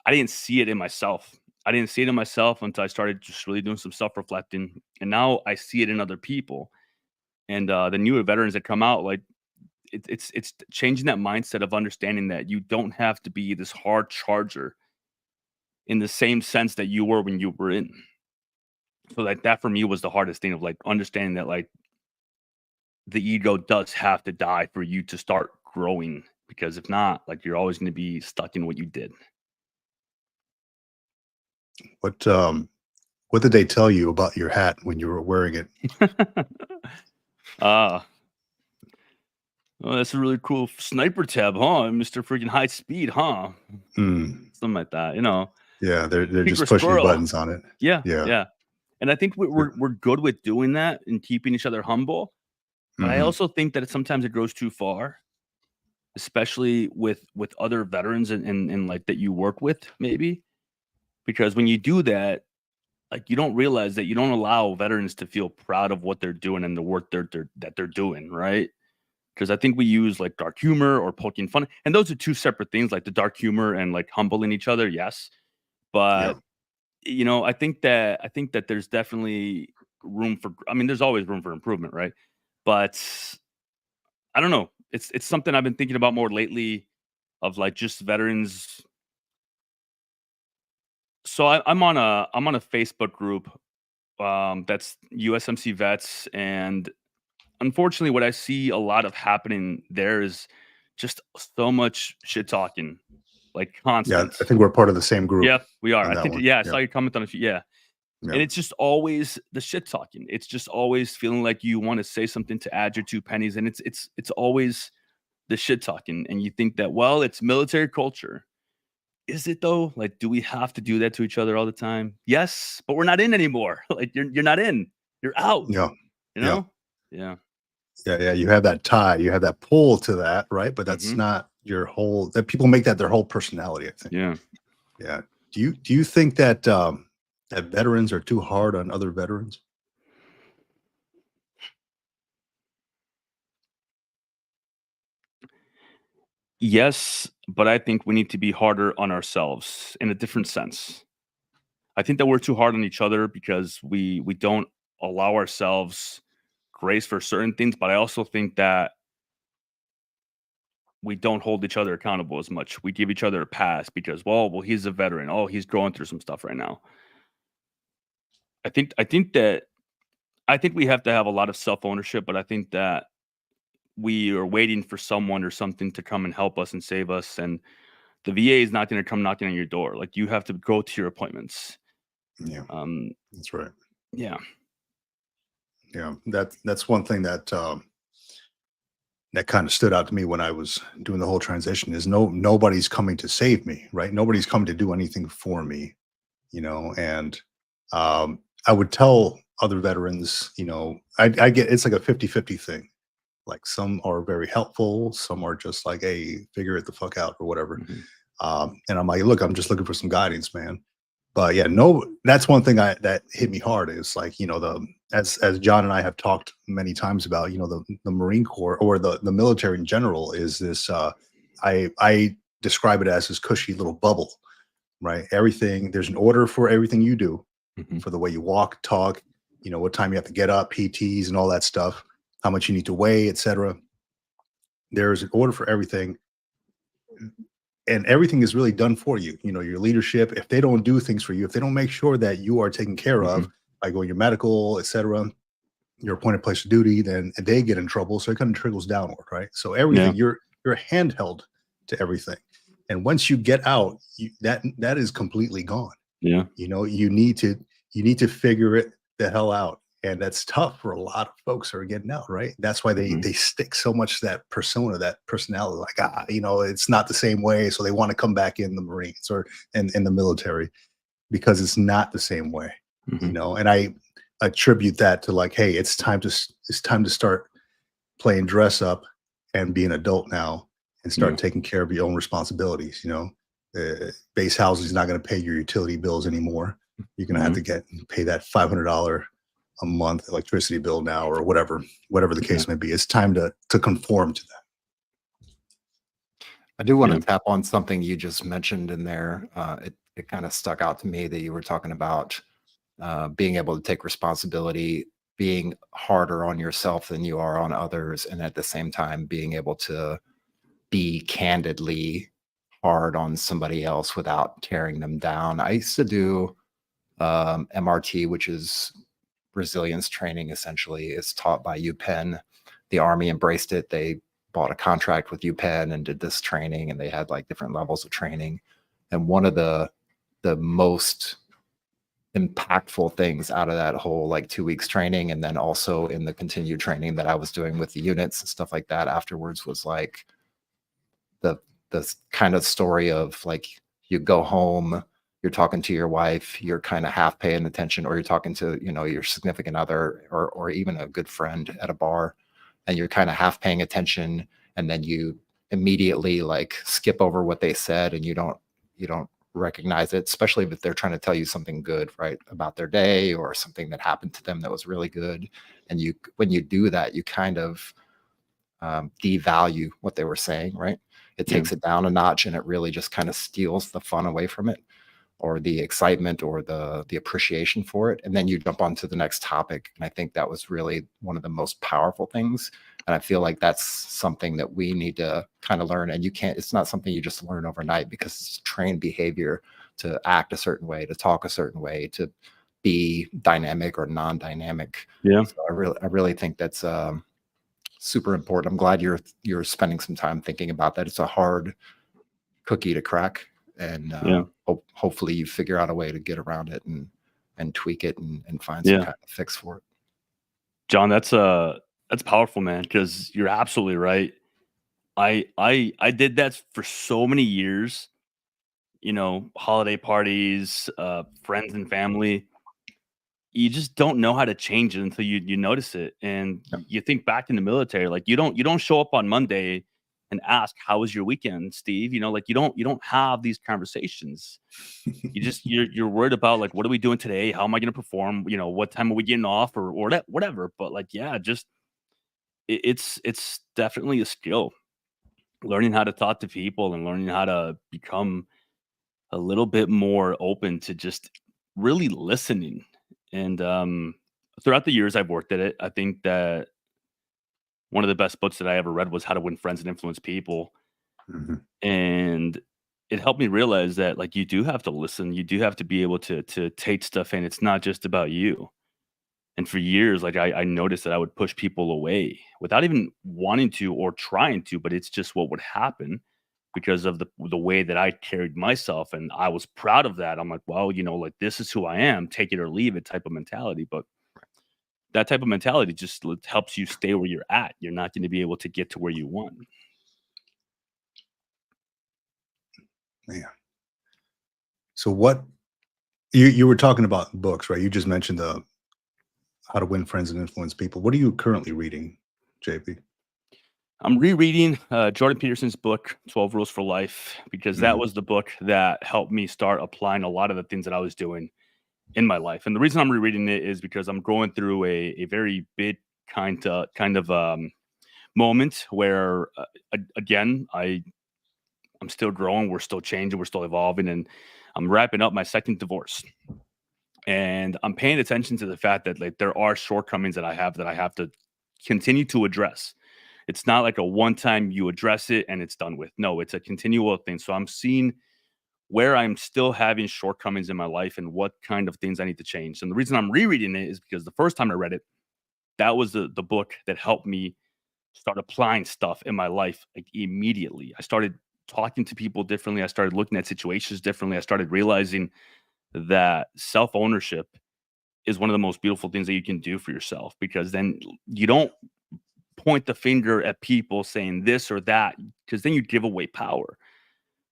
I didn't see it in myself. I didn't see it in myself until I started just really doing some self-reflecting. And now I see it in other people. And the newer veterans that come out, like it's changing that mindset of understanding that you don't have to be this hard charger in the same sense that you were when you were in. So like that for me was the hardest thing of like understanding that like the ego does have to die for you to start growing, because if not, like you're always going to be stuck in what you did. What did they tell you about your hat when you were wearing it? Oh, that's a really cool sniper tab, huh? Mr. Freaking High Speed, huh? Something like that, Yeah, they're just Secret pushing squirrel. buttons on it. Yeah, Yeah. yeah. And I think we're good with doing that and keeping each other humble. But I also think that sometimes it goes too far, especially with other veterans and like that you work with, maybe. Because when you do that, like you don't realize that you don't allow veterans to feel proud of what they're doing and the work that they're doing, right? Because I think we use like dark humor or poking fun, and those are two separate things. Like the dark humor and like humbling each other, yes, but I think that there's definitely room for. I mean, there's always room for improvement, right? But I don't know. It's something I've been thinking about more lately, of like just veterans. So I'm on a Facebook group that's USMC vets, and unfortunately, what I see a lot of happening there is just so much shit talking, like Yeah, constant. I think we're part of the same group. Yep, we are. on I that think. one. Yeah, I saw your comment on a few. Yeah, Yeah. and it's just always the shit talking. It's just always feeling like you want to say something to add your 2 pennies, and it's always the shit talking. And you think that, well, it's military culture. Is it though? Like, do we have to do that to each other all the time? Yes, but we're not in anymore. Like, you're not in. You're out. Yeah. You know? Yeah. Yeah. You have that tie, you have that pull to that, right? But that's not your whole. That people make that their whole personality. I think. Yeah. Yeah. Do you think that that veterans are too hard on other veterans? Yes, but I think we need to be harder on ourselves in a different sense. I think that we're too hard on each other because we don't allow ourselves grace for certain things, but I also think that we don't hold each other accountable as much. We give each other a pass because, well, he's a veteran. Oh, he's going through some stuff right now. I think we have to have a lot of self ownership, but I think that we are waiting for someone or something to come and help us and save us. And the VA is not going to come knocking on your door. Like you have to go to your appointments. Yeah, Um, that's right. yeah, Yeah, that's one thing that that kind of stood out to me when I was doing the whole transition is nobody's coming to save me, right? Nobody's coming to do anything for me, and I would tell other veterans, I get it's like a 50-50 thing. Like some are very helpful, some are just like, hey, figure it the fuck out or whatever. mhm, And I'm like, look, I'm just looking for some guidance, man. But yeah, no, that's one thing that hit me hard is like, the as John and I have talked many times about, the Marine Corps or the military in general is this I describe it as this cushy little bubble, right? Everything, there's an order for everything you do, mhm, for the way you walk, talk, what time you have to get up, PTs and all that stuff, how much you need to weigh, etc. There's an order for everything, and everything is really done for you. Your leadership, if they don't do things for you, if they don't make sure that you are taken care of, mhm, like going your medical, etc., your appointed place of duty, then they get in trouble. So it kind of trickles downward, right? So yeah, everything, you're handheld to everything. And once you get out, that is completely gone. yeah, You need to figure it the hell out, and that's tough for a lot of folks who are getting out, right? That's why they mhm, they stick so much to that persona, that personality, like, it's not the same way, so they want to come back in the Marines or in the military because it's not the same way. mhm, And I attribute that to, like, hey, it's time to start playing dress up and be an adult now and yeah, start taking care of your own responsibilities. Base housing is not going to pay your utility bills anymore. You're going to have mhm, to pay that $500 a month electricity bill now, or whatever the yeah, case may be. It's time to conform to that. I do want to yeah, tap on something you just mentioned in there. It kind of stuck out to me that you were talking about being able to take responsibility, being harder on yourself than you are on others, and at the same time being able to be candidly hard on somebody else without tearing them down. I used to do MRT, which is resilience training, essentially. It's taught by UPenn. The Army embraced it. They bought a contract with UPenn and did this training, and they had like different levels of training. And one of the most impactful things out of that whole like 2 weeks training, and then also in the continued training that I was doing with the units and stuff like that afterwards, was like the the kind of story of like you go home, you're talking to your wife, you're kind of half paying attention, or you're talking to your significant other, or even a good friend at a bar, and you're kind of half paying attention, and then you immediately like skip over what they said, and you don't recognize it, especially if they're trying to tell you something good, right, about their day or something that happened to them that was really good. And you when you do that, you kind of devalue what they were saying, right? It yeah, takes it down a notch, and it really just kind of steals the fun away from it, or the excitement, or the appreciation for it. And then you jump on to the next topic. And I think that was really one of the most powerful things. And I feel like that's something that we need to kind of learn. And it's not something you just learn overnight, because it's trained behavior to act a certain way, to talk a certain way, to be dynamic or non-dynamic. yeah. So I really think that's super important. I'm glad you're spending some time thinking about that. It's a hard cookie to crack, and Yeah. hopefully you figure out a way to get around it and tweak it and find some Yeah. kind of fix for it. John, that's powerful, man, because you're absolutely right. I did that for so many years, holiday parties, friends and family. you just don't know how to change it until you notice it. And you think back in the military, like you don't show up on Monday and ask, how was your weekend, Steve? Like you don't have these conversations. You're worried about like, what are we doing today? How am I going to perform? What time are we getting off or that, whatever. But like, yeah, just it's definitely a skill, learning how to talk to people and learning how to become a little bit more open to just really listening. And throughout the years I've worked at it, I think that one of the best books that I ever read was How to Win Friends and Influence People. Mhm. And it helped me realize that like you do have to listen, you do have to be able to take stuff in. It's not just about you. And for years, like I noticed that I would push people away without even wanting to or trying to, but it's just what would happen because of the way that I carried myself. And I was proud of that. I'm like, well, like this is who I am, take it or leave it type of mentality. But that type of mentality just helps you stay where you're at. You're not going to be able to get to where you want. Man. So what you were talking about books, right? You just mentioned the How to Win Friends and Influence People. What are you currently reading, JP? I'm rereading Jordan Peterson's book, 12 Rules for Life, because that was the book that helped me start applying a lot of the things that I was doing in my life. And the reason I'm rereading it is because I'm going through a very big kind of moment where, again, I'm still growing, we're still changing, we're still evolving, and I'm wrapping up my second divorce. And I'm paying attention to the fact that like there are shortcomings that I have to continue to address. It's not like a one time you address it and it's done with. No, it's a continual thing. So I'm seeing where I'm still having shortcomings in my life and what kind of things I need to change. And the reason I'm rereading it is because the first time I read it, that was the book that helped me start applying stuff in my life like immediately. I started talking to people differently. I started looking at situations differently. I started realizing that self-ownership is one of the most beautiful things that you can do for yourself, because then you don't point the finger at people saying this or that, because then you give away power.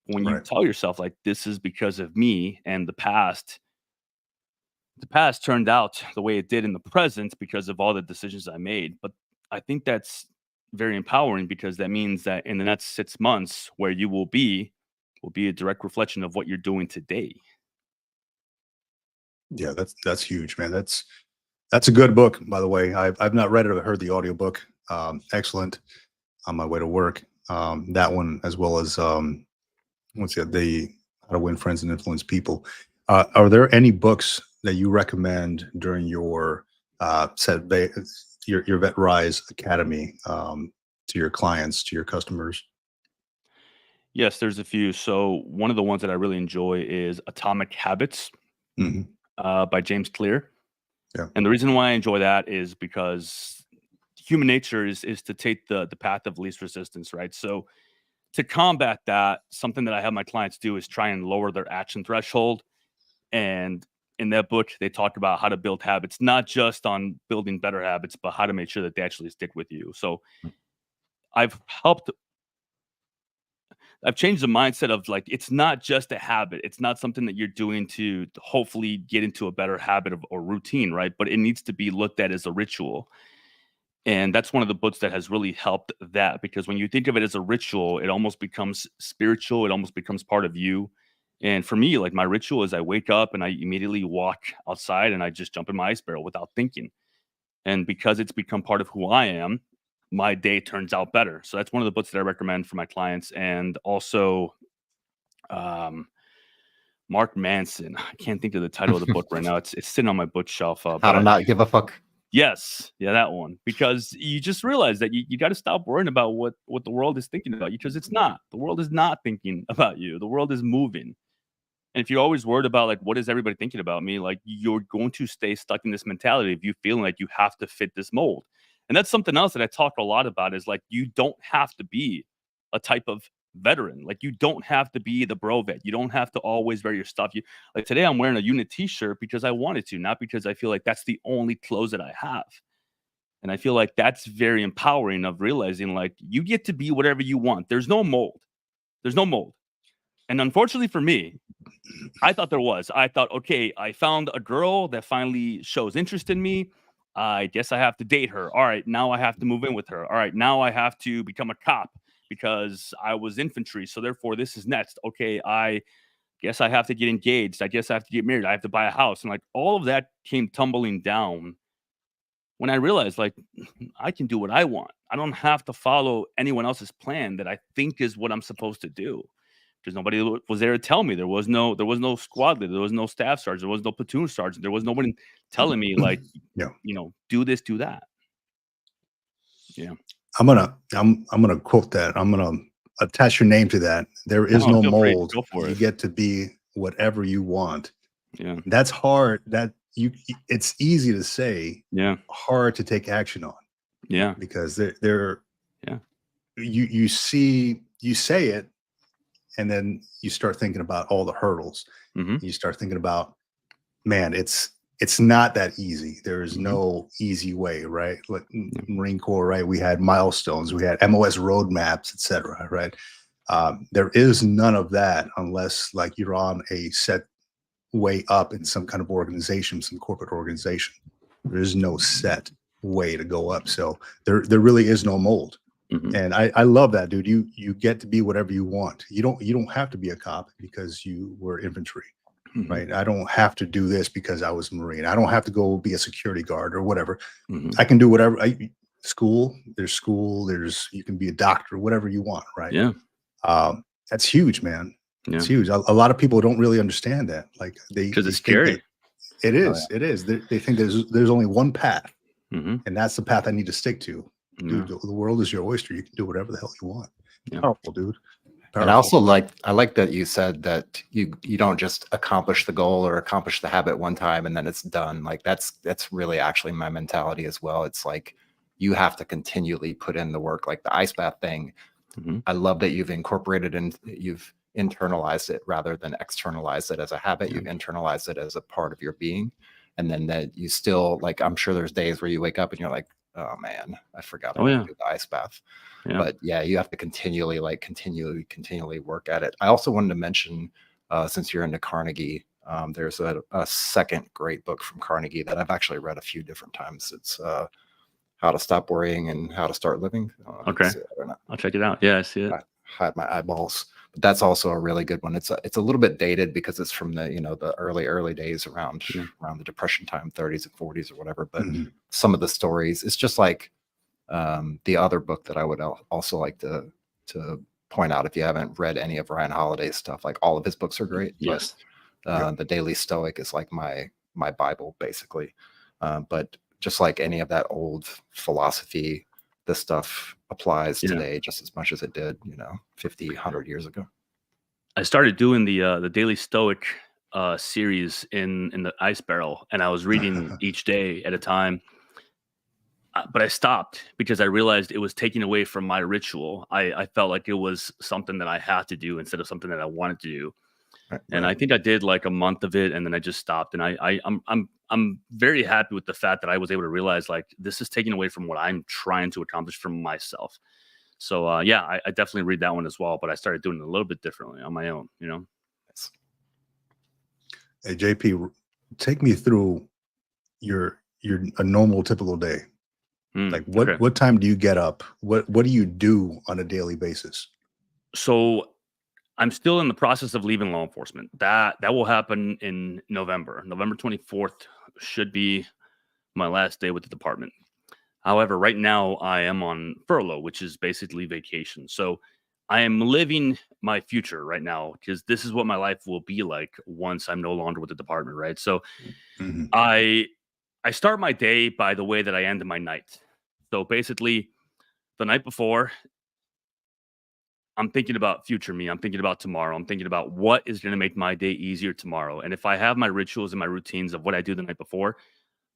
When you Right. tell yourself like this is because of me and the past turned out the way it did in the present because of all the decisions I made. But I think that's very empowering, because that means that in the next 6 months where you will be a direct reflection of what you're doing today. Yeah, that's huge, man. That's a good book, by the way. I've not read it or heard the audiobook. Excellent on my way to work. That one, as well as what's the How to Win Friends and Influence People. Are there any books that you recommend during your your Vet Rise Academy to your clients, to your customers? Yes, there's a few. So one of the ones that I really enjoy is Atomic Habits Hmm. by James Clear. Yeah. And the reason why I enjoy that is because human nature is to take the path of least resistance, right? So to combat that, something that I have my clients do is try and lower their action threshold. And in that book, they talk about how to build habits, not just on building better habits, but how to make sure that they actually stick with you. So I've helped I've changed the mindset of like, it's not just a habit. It's not something that you're doing to hopefully get into a better habit or routine, right? But it needs to be looked at as a ritual. And that's one of the books that has really helped that, because when you think of it as a ritual, it almost becomes spiritual. It almost becomes part of you. And for me, like my ritual is I wake up and I immediately walk outside and I just jump in my ice barrel without thinking. And because it's become part of who I am, my day turns out better. So that's one of the books that I recommend for my clients. And also, um, Mark Manson. I can't think of the title of the book right now. It's sitting on my bookshelf. How But to not give a fuck. yes, yeah, that one. Because you just realize that you got to stop worrying about what the world is thinking about you, because it's not. The world is not thinking about you. The world is moving. And if you're always worried about like what is everybody thinking about me, like you're going to stay stuck in this mentality of you feeling like you have to fit this mold. And that's something else that I talk a lot about, is like you don't have to be a type of veteran. Like you don't have to be the bro vet. You don't have to always wear your stuff. You like today I'm wearing a unit t-shirt because I wanted to, not because I feel like that's the only clothes that I have. And I feel like that's very empowering, of realizing like you get to be whatever you want. There's no mold. There's no mold. And unfortunately for me, I thought there was. I thought, okay, I found a girl that finally shows interest in me. I guess I have to date her. All right, now I have to move in with her. All right, now I have to become a cop because I was infantry. So therefore, this is next. Okay, I guess I have to get engaged. I guess I have to get married. I have to buy a house. And like all of that came tumbling down when I realized like I can do what I want. I don't have to follow anyone else's plan that I think is what I'm supposed to do. Because nobody was there to tell me. There was no squad leader. There was no staff sergeant. There was no platoon sergeant. There was nobody telling me like, Yeah. Do this, do that. Yeah. I'm gonna quote that. I'm gonna attach your name to that. There is no feel free. mold. Go for You it. get to be whatever you want. Yeah. That's hard. It's easy to say, Yeah. hard to take action on. Yeah. Because they're Yeah. You say it, and then you start thinking about all the hurdles. Mhm. You start thinking about, man, it's not that easy. There is Mhm. no easy way, right? Like Marine Corps, right? We had milestones, we had MOS roadmaps, etc. Right? There is none of that unless like you're on a set way up in some kind of organization, some corporate organization. There is no set way to go up. So there really is no mold. Mhm. And I love that, dude. You get to be whatever you want. You don't have to be a cop because you were infantry, Mhm. right? I don't have to do this because I was Marine. I don't have to go be a security guard or whatever. Mhm. I can do whatever. School, you can be a doctor, whatever you want, right? Yeah. That's huge, man. Yeah. It's huge. A lot of people don't really understand that. Like Because it's think scary. that it is. It is. They think there's only one path, Mhm. and that's the path I need to stick to. Yeah. Dude, the world is your oyster. You can do whatever the hell you want. Yeah. Powerful, dude. And I also like that you said that you don't just accomplish the goal or accomplish the habit one time and then it's done. Like that's really actually my mentality as well. It's like you have to continually put in the work, like the ice bath thing. Mhm. I love that you've incorporated and you've internalized it rather than externalized it as a habit. Yeah. You've internalized it as a part of your being. And then that you still like, I'm sure there's days where you wake up and you're like, oh man, I forgot I want to do the ice bath. Yeah. But yeah, you have to continually work at it. I also wanted to mention, since you're into Carnegie, there's a second great book from Carnegie that I've actually read a few different times. It's How to Stop Worrying and How to Start Living. Okay. I'll check it out. Yeah, I see it. I had my eyeballs, but that's also a really good one. It's a little bit dated because it's from the the early days around the Depression time, 30s and 40s or whatever. But some of the stories, it's just like the other book that I would also like to point out if you haven't read any of Ryan Holiday's stuff. Like all of his books are great. Yes. But The Daily Stoic is like my Bible basically. But just like any of that old philosophy, this stuff applies today just as much as it did, 50, 100 years ago. I started doing the Daily Stoic series in the ice barrel, and I was reading each day at a time. But I stopped because I realized it was taking away from my ritual. I felt like it was something that I had to do instead of something that I wanted to do. Right. And I think I did like a month of it, and then I just stopped. And I'm very happy with the fact that I was able to realize like this is taking away from what I'm trying to accomplish for myself. So I definitely read that one as well. But I started doing it a little bit differently on my own. Hey JP, take me through your a normal typical day. Like what time do you get up? What do you do on a daily basis? So I'm still in the process of leaving law enforcement. That will happen in November. November 24th should be my last day with the department. However, right now I am on furlough, which is basically vacation. So I am living my future right now because this is what my life will be like once I'm no longer with the department, right? So I start my day by the way that I end my night. So basically, the night before, I'm thinking about future me. I'm thinking about tomorrow. I'm thinking about what is going to make my day easier tomorrow. And if I have my rituals and my routines of what I do the night before,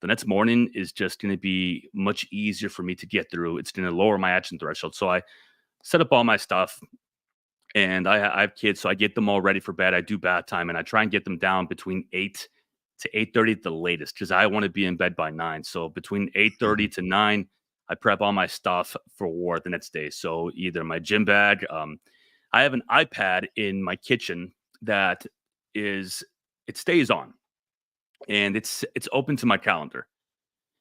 the next morning is just going to be much easier for me to get through. It's going to lower my action threshold. So I set up all my stuff, and I have kids, so I get them all ready for bed. I do bath time, and I try and get them down between 8 to 8:30 at the latest because I want to be in bed by 9. So between 8:30 to 9, I prep all my stuff for war the next day. So either my gym bag, I have an iPad in my kitchen that is it stays on, and it's open to my calendar.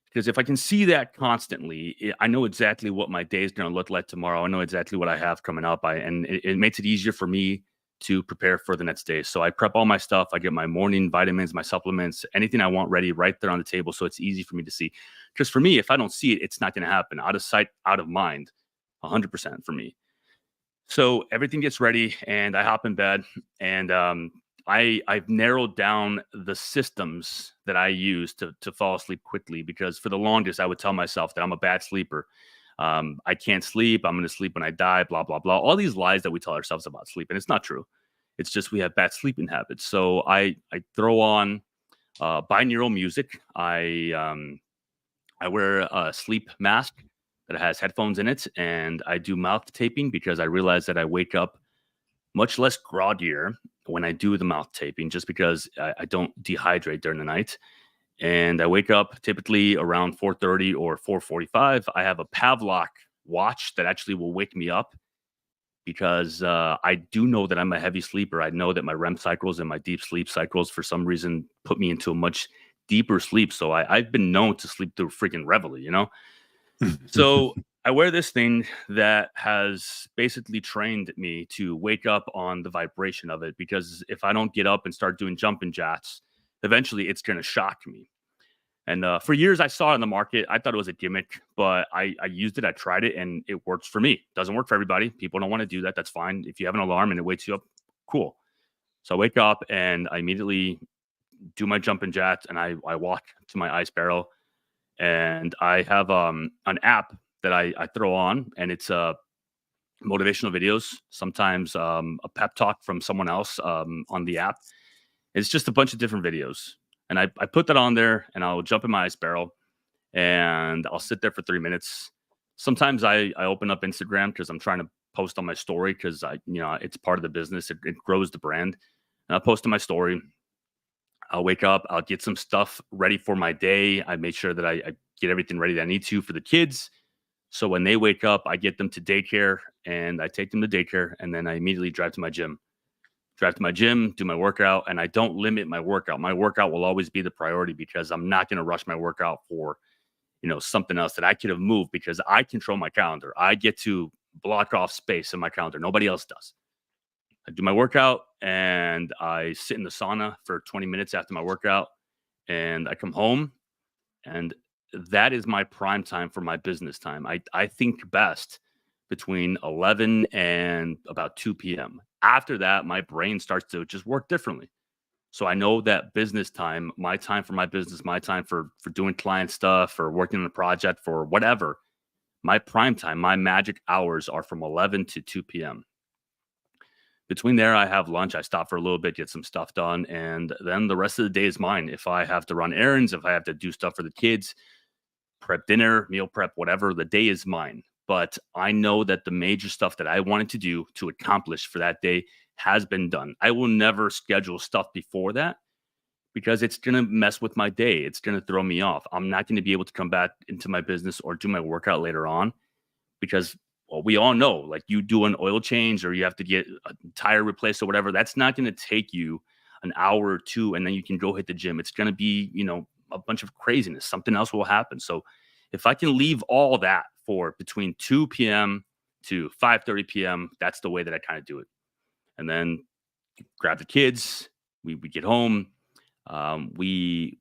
Because if I can see that constantly, I know exactly what my day is going to look like tomorrow. I know exactly what I have coming up. And it makes it easier for me to prepare for the next day. So I prep all my stuff. I get my morning vitamins, my supplements, anything I want ready right there on the table. So it's easy for me to see. Because for me, if I don't see it, it's not going to happen. Out of sight, out of mind, 100% for me. So everything gets ready and I hop in bed, and I've narrowed down the systems that I use to fall asleep quickly, because for the longest I would tell myself that I'm a bad sleeper. I can't sleep. I'm going to sleep when I die, blah, blah, blah. All these lies that we tell ourselves about sleep. And it's not true. It's just we have bad sleeping habits. So I throw on binaural music. I wear a sleep mask that has headphones in it, and I do mouth taping because I realize that I wake up much less groggier when I do the mouth taping, just because I don't dehydrate during the night. And I wake up typically around 4:30 or 4:45. I have a Pavlok watch that actually will wake me up, because I do know that I'm a heavy sleeper. I know that my REM cycles and my deep sleep cycles, for some reason, put me into a much deeper sleep. So I've been known to sleep through freaking Reveille, you know? So I wear this thing that has basically trained me to wake up on the vibration of it, because if I don't get up and start doing jumping jacks, eventually it's going to shock me. And for years I saw it in the market. I thought it was a gimmick, but I used it. I tried it and it works for me. Doesn't work for everybody. People don't want to do that. That's fine. If you have an alarm and it wakes you up, cool. So I wake up and I immediately do my jumping jacks, and I walk to my ice barrel, and I have an app that I throw on, and it's motivational videos, sometimes a pep talk from someone else on the app. It's just a bunch of different videos. And I put that on there, and I'll jump in my ice barrel, and I'll sit there for 3 minutes. Sometimes I open up Instagram because I'm trying to post on my story, because it's part of the business. It grows the brand. And I'll post on my story. I'll wake up, I'll get some stuff ready for my day. I make sure that I get everything ready that I need to for the kids. So when they wake up, I get them to daycare, and I take them to daycare, and then I immediately drive to my gym. Do my workout, and I don't limit my workout. My workout will always be the priority, because I'm not going to rush my workout for, something else that I could have moved, because I control my calendar. I get to block off space in my calendar. Nobody else does. I do my workout, and I sit in the sauna for 20 minutes after my workout, and I come home, and that is my prime time for my business time. I think best between 11 and about 2 p.m. After that, my brain starts to just work differently. So I know that business time, my time for my business, my time for doing client stuff or working on a project for whatever, my prime time, my magic hours are from 11 to 2 p.m. Between there, I have lunch. I stop for a little bit, get some stuff done, and then the rest of the day is mine. If I have to run errands, if I have to do stuff for the kids, prep dinner, meal prep, whatever, the day is mine. But I know that the major stuff that I wanted to do to accomplish for that day has been done. I will never schedule stuff before that, because it's going to mess with my day. It's going to throw me off. I'm not going to be able to come back into my business or do my workout later on, because we all know, like, you do an oil change or you have to get a tire replaced or whatever. That's not going to take you an hour or two, and then you can go hit the gym. It's going to be, a bunch of craziness. Something else will happen. So if I can leave all that for between 2 p.m. to 5:30 p.m., that's the way that I kind of do it. And then grab the kids. We get home. We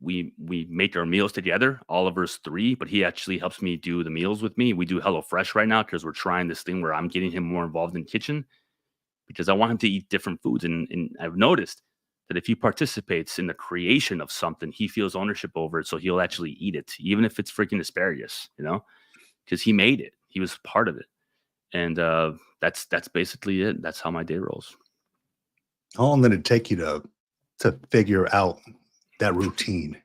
make our meals together. Oliver's 3, but he actually helps me do the meals with me. We do HelloFresh right now because we're trying this thing where I'm getting him more involved in the kitchen, because I want him to eat different foods. And I've noticed that if he participates in the creation of something, he feels ownership over it. So he'll actually eat it, even if it's freaking asparagus, because he made it. He was part of it. And that's basically it. That's how my day rolls. How long did it take you to figure out that routine?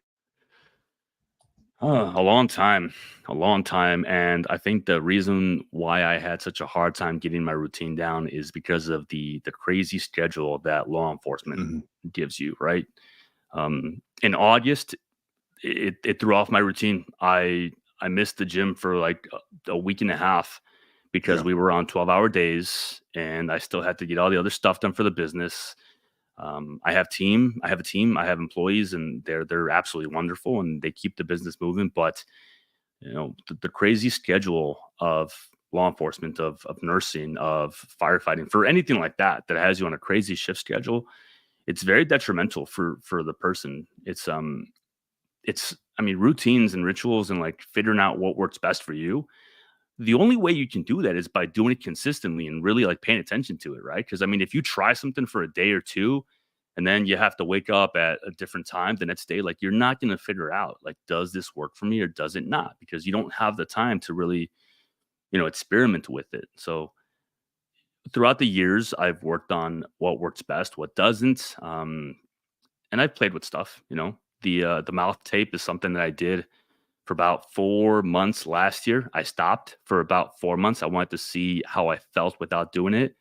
A long time. And I think the reason why I had such a hard time getting my routine down is because of the crazy schedule that law enforcement gives you, right? In August, it threw off my routine. I missed the gym for like a week and a half because we were on 12-hour days, and I still had to get all the other stuff done for the business. I have a team, I have employees, and they're absolutely wonderful, and they keep the business moving. But the crazy schedule of law enforcement, of nursing, of firefighting, for anything like that has you on a crazy shift schedule, it's very detrimental for the person. It's I mean, routines and rituals and like figuring out what works best for you. The only way you can do that is by doing it consistently and really like paying attention to it, right? Because I mean, if you try something for a day or two and then you have to wake up at a different time the next day, like you're not going to figure out like, does this work for me or does it not? Because you don't have the time to really, experiment with it. So throughout the years, I've worked on what works best, what doesn't. And I've played with stuff, the mouth tape is something that I did for about 4 months last year. I stopped for about 4 months. I wanted to see how I felt without doing it.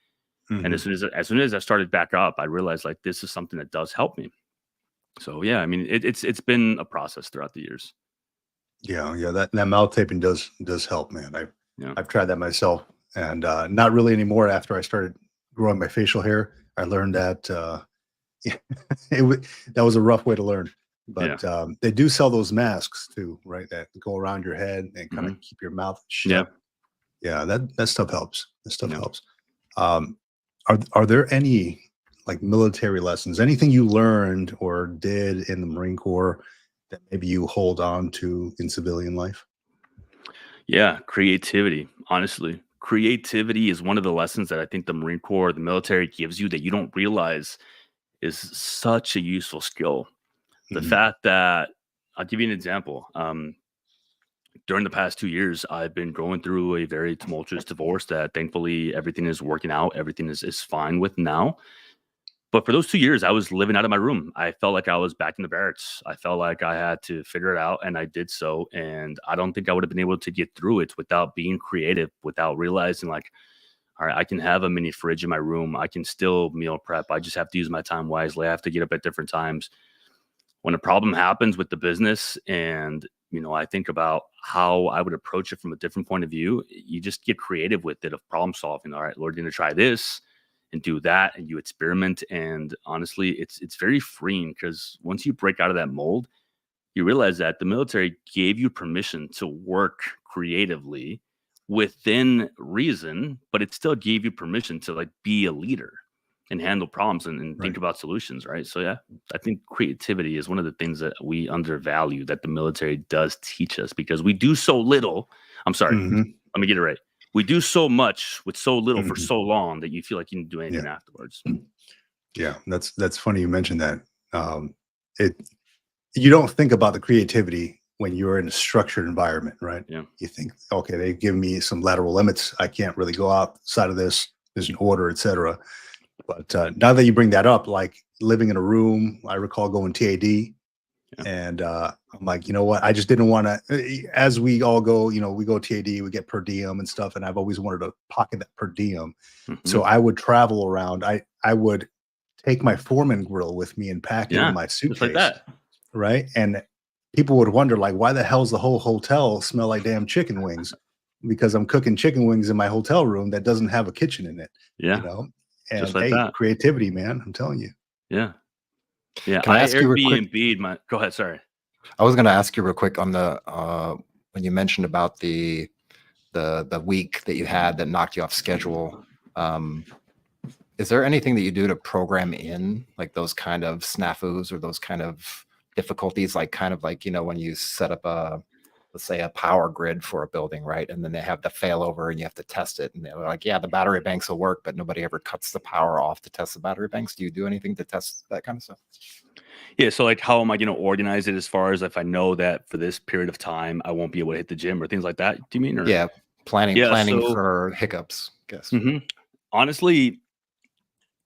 And Mhm. as soon as I started back up, I realized like this is something that does help me. So yeah, I mean it's been a process throughout the years. Yeah, that mouth taping does help, man. Yeah. I've tried that myself, and not really anymore. After I started growing my facial hair, I learned that that was a rough way to learn. Yeah. But they do sell those masks too, right? That go around your head and kind of Mhm. keep your mouth Yeah. shut. Yeah, that stuff helps. That stuff Yeah. helps. Um, are there any like military lessons, anything you learned or did in the Marine Corps that maybe you hold on to in civilian life? Yeah. Creativity. Honestly. Creativity is one of the lessons that I think the Marine Corps, the military gives you that you don't realize is such a useful skill. The Mhm. fact that I'll give you an example. During the past 2 years, I've been going through a very tumultuous divorce that thankfully everything is working out. Everything is fine with now. But for those 2 years, I was living out of my room. I felt like I was back in the barracks. I felt like I had to figure it out, and I did so. And I don't think I would have been able to get through it without being creative, without realizing, like, all right, I can have a mini fridge in my room. I can still meal prep. I just have to use my time wisely. I have to get up at different times. When a problem happens with the business and I think about how I would approach it from a different point of view, you just get creative with it of problem solving. All right, Lord, you're gonna try this and do that, and you experiment. And honestly, it's very freeing because once you break out of that mold, you realize that the military gave you permission to work creatively within reason, but it still gave you permission to like be a leader and handle problems and think Right. about solutions, right? So yeah, I think creativity is one of the things that we undervalue that the military does teach us because we do so little. I'm sorry, Mhm. let me get it right. We do so much with so little for Mhm. so long that you feel like you can do anything Yeah. afterwards. Yeah. That's funny you mentioned that. It You don't think about the creativity when you're in a structured environment, right? Yeah. You think, okay, they've given me some lateral limits. I can't really go outside of this. There's an order, etc. But now that you bring that up, like living in a room, I recall going TAD, Yeah. and I'm like, you know what? I just didn't want to. As we all go, we go TAD, we get per diem and stuff, and I've always wanted to pocket that per diem. Hmm. So I would travel around. I would take my Foreman grill with me and pack it in Yeah. my Just like suitcase, that. right? And people would wonder, like, why the hell's the whole hotel smell like damn chicken wings? Because I'm cooking chicken wings in my hotel room that doesn't have a kitchen in it, you Yeah. know? Just And like hey, that. creativity, man, I'm telling you. Yeah. Yeah. Can I I ask you real quick? Airbnb'd my go ahead, sorry. I was going to ask you real quick on the when you mentioned about the week that you had that knocked you off schedule. Um, is there anything that you do to program in like those kind of snafus or those kind of difficulties, like kind of like when you set up let's say a power grid for a building, right? And then they have the failover and you have to test it. And they're like, yeah, the battery banks will work, but nobody ever cuts the power off to test the battery banks. Do you do anything to test that kind of stuff? Yeah, so like how am I going to organize it as far as if I know that for this period of time I won't be able to hit the gym or things like that? Do you mean or Yeah, yeah, planning so for hiccups, I guess. mhm. Honestly,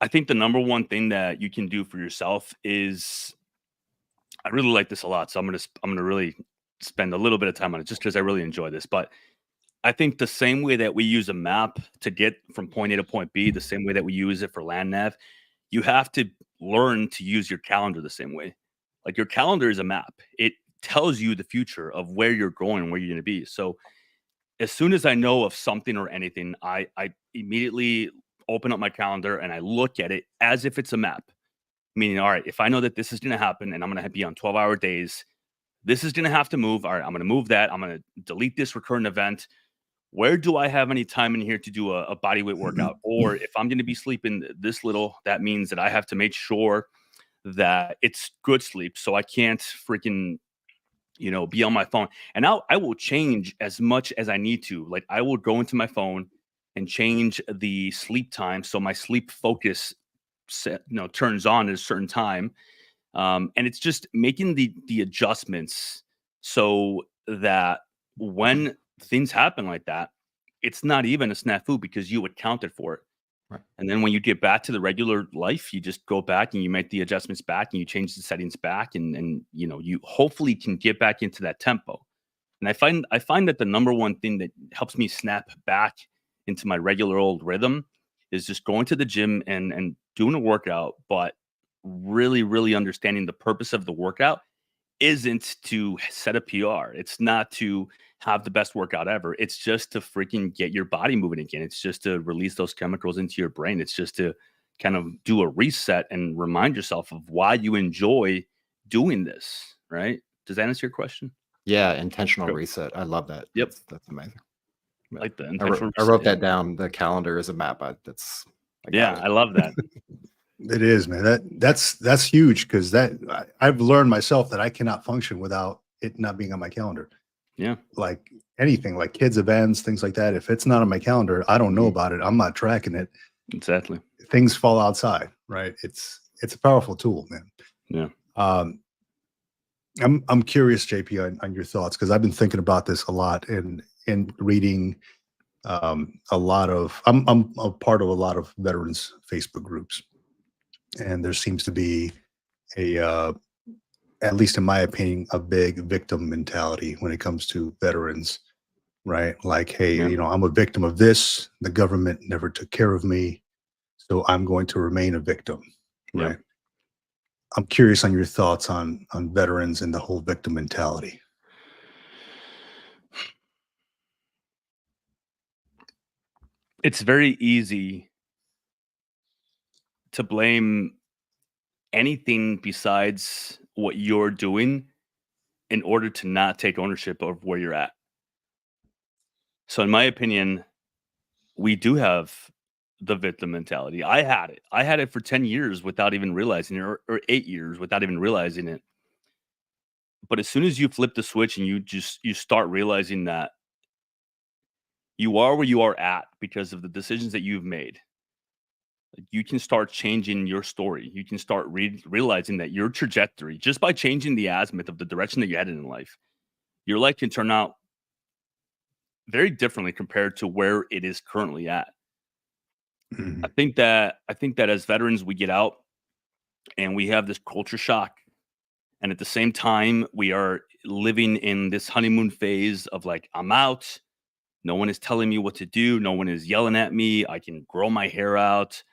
I think the number one thing that you can do for yourself is I really like this a lot, so I'm going to really spend a little bit of time on it just cuz I really enjoy this, but I think the same way that we use a map to get from point A to point B, the same way that we use it for land nav, you have to learn to use your calendar the same way. Like your calendar is a map. It tells you the future of where you're going, where you're going to be. So as soon as I know of something or anything, I immediately open up my calendar and I look at it as if it's a map. Meaning, all right, if I know that this is going to happen and I'm going to be on 12-hour days, this is going to have to move. All right, I'm going to move that. I'm going to delete this recurrent event. Where do I have any time in here to do a body weight workout? Or if I'm going to be sleeping this little, that means that I have to make sure that it's good sleep. So I can't freaking, be on my phone. And now I will change as much as I need to. Like I will go into my phone and change the sleep time. So my sleep focus turns on at a certain time. And it's just making the adjustments so that when things happen like that, it's not even a snafu because you accounted for it. Right. And then when you get back to the regular life, you just go back and you make the adjustments back and you change the settings back and you hopefully can get back into that tempo. And I find that the number one thing that helps me snap back into my regular old rhythm is just going to the gym and doing a workout, but really, really understanding the purpose of the workout isn't to set a PR. It's not to have the best workout ever. It's just to freaking get your body moving again. It's just to release those chemicals into your brain. It's just to kind of do a reset and remind yourself of why you enjoy doing this, right? Does that answer your question? Yeah, intentional Sure. reset. I love that. Yep. That's amazing. I like the I intentional wrote reset, that down. The calendar is a map. I got Yeah, it. I love that. It is, man. That's huge because I've learned myself that I cannot function without it not being on my calendar. Yeah. Like anything, like kids' events, things like that. If it's not on my calendar, I don't know about it. I'm not tracking it. Exactly. Things fall outside, right? It's a powerful tool, man. Yeah. I'm curious, JP, on your thoughts because I've been thinking about this a lot and reading a lot of. I'm a part of a lot of veterans Facebook groups, and there seems to be at least in my opinion, a big victim mentality when it comes to veterans, right? Like, hey, Yeah. I'm a victim of this. The government never took care of me, so I'm going to remain a victim, Yeah. right? I'm curious on your thoughts on veterans and the whole victim mentality. It's very easy to blame anything besides what you're doing in order to not take ownership of where you're at. So in my opinion, we do have the victim mentality. I had it. I had it for 10 years without even realizing it, or 8 years without even realizing it. But as soon as you flip the switch and you start realizing that you are where you are at because of the decisions that you've made, you can start changing your story. You can start realizing that your trajectory, just by changing the azimuth of the direction that you're headed in life, your life can turn out very differently compared to where it is currently at. Mhm. I think that as veterans, we get out and we have this culture shock. And at the same time, we are living in this honeymoon phase of like, I'm out. No one is telling me what to do. No one is yelling at me. I can grow my hair out.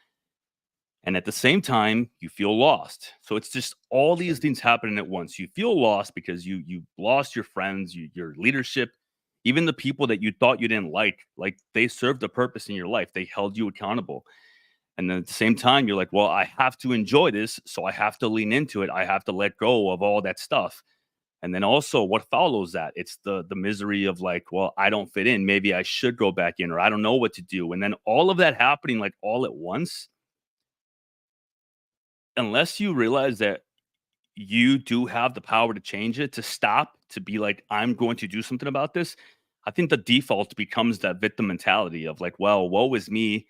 And at the same time, you feel lost. So it's just all these things happening at once. You feel lost because you lost your friends, your leadership, even the people that you thought you didn't like they served a purpose in your life. They held you accountable. And then at the same time, you're like, well, I have to enjoy this. So I have to lean into it. I have to let go of all that stuff. And then also what follows that, it's the misery of like, well, I don't fit in. Maybe I should go back in, or I don't know what to do. And then all of that happening like all at once, unless you realize that you do have the power to change it, to stop, to be like, I'm going to do something about this. I think the default becomes that victim mentality of like, well, woe is me.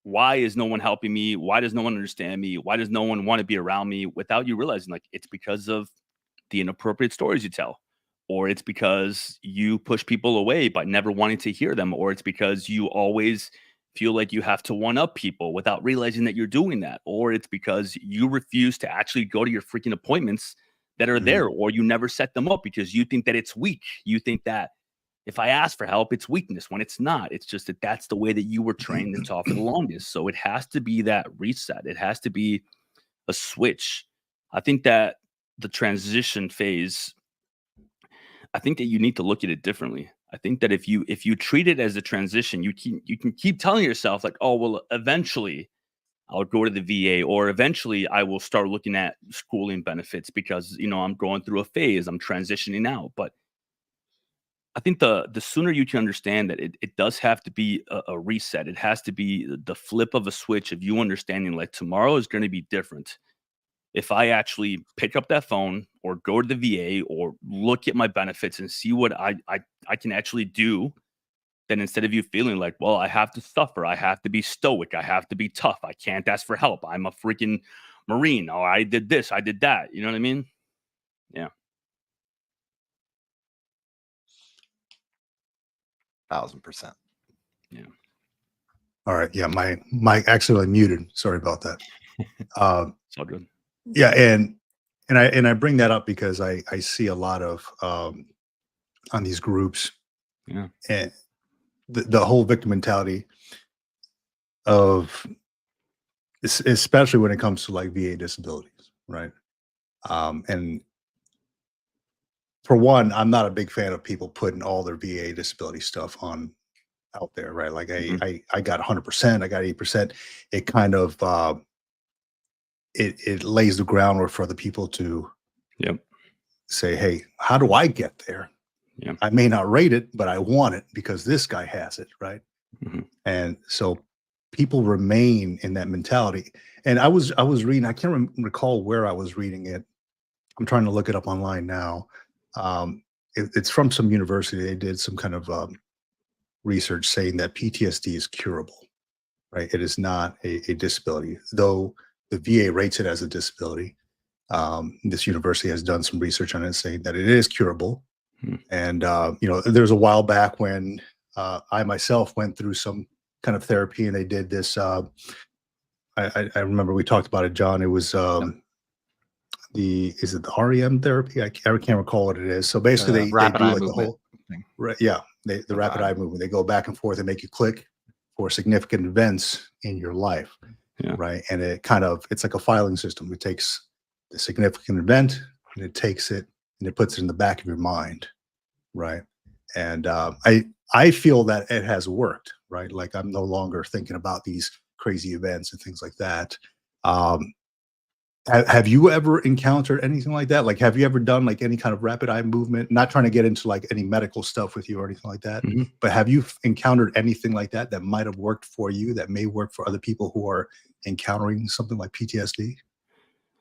Why is no one helping me? Why does no one understand me? Why does no one want to be around me? Without you realizing like it's because of the inappropriate stories you tell, or it's because you push people away by never wanting to hear them, or it's because you always feel like you have to one up people without realizing that you're doing that, or it's because you refuse to actually go to your freaking appointments that are there, or you never set them up because you think that it's weak. You think that if I ask for help, it's weakness, when it's not. It's just that that's the way that you were trained and taught for the longest. So it has to be that reset. It has to be a switch. I think that the transition phase, I think that you need to look at it differently. I think that if you treat it as a transition, you can keep telling yourself like, oh well, eventually I'll go to the VA, or eventually I will start looking at schooling benefits because, I'm going through a phase, I'm transitioning out. But I think the sooner you can understand that it does have to be a reset. It has to be the flip of a switch of you understanding like tomorrow is going to be different. If I actually pick up that phone or go to the VA or look at my benefits and see what I can actually do, then instead of you feeling like, well, I have to suffer, I have to be stoic, I have to be tough, I can't ask for help, I'm a freaking Marine, or I did this, I did that. You know what I mean? Yeah. 1000%. Yeah. All right. Yeah. My mic accidentally muted. Sorry about that. It's all good. Yeah. And I bring that up because I see a lot of, on these groups, Yeah. and the whole victim mentality of, especially when it comes to like VA disabilities. Right. And for one, I'm not a big fan of people putting all their VA disability stuff on out there, right? Like Mhm. I got 100%, I got 80%. It kind of it lays the groundwork for other people to Yep. say, hey, how do I get there? Yeah. I may not rate it, but I want it because this guy has it, right? Mhm. And so people remain in that mentality. And I was reading, I can't recall where I was reading it. I'm trying to look it up online now. It's from some university. They did some kind of research saying that PTSD is curable, right? It is not a disability, though the VA rates it as a disability. This university has done some research on it saying that it is curable. Hmm. And, there's a while back when I myself went through some kind of therapy and they did this. I remember we talked about it, John. It was is it the REM therapy? I can't recall what it is. So basically they Rapid do eye like the movement whole, thing. right? Yeah. The rapid eye movement. They go back and forth and make you click for significant events in your life. Yeah. Right. And it's like a filing system. It takes the significant event and it takes it and it puts it in the back of your mind. Right. And I feel that it has worked. Right. Like I'm no longer thinking about these crazy events and things like that. Um, have you ever encountered anything like that? Like, have you ever done like any kind of rapid eye movement? Not trying to get into like any medical stuff with you or anything like that, Mhm. but have you encountered anything like that that might have worked for you that may work for other people who are encountering something like PTSD?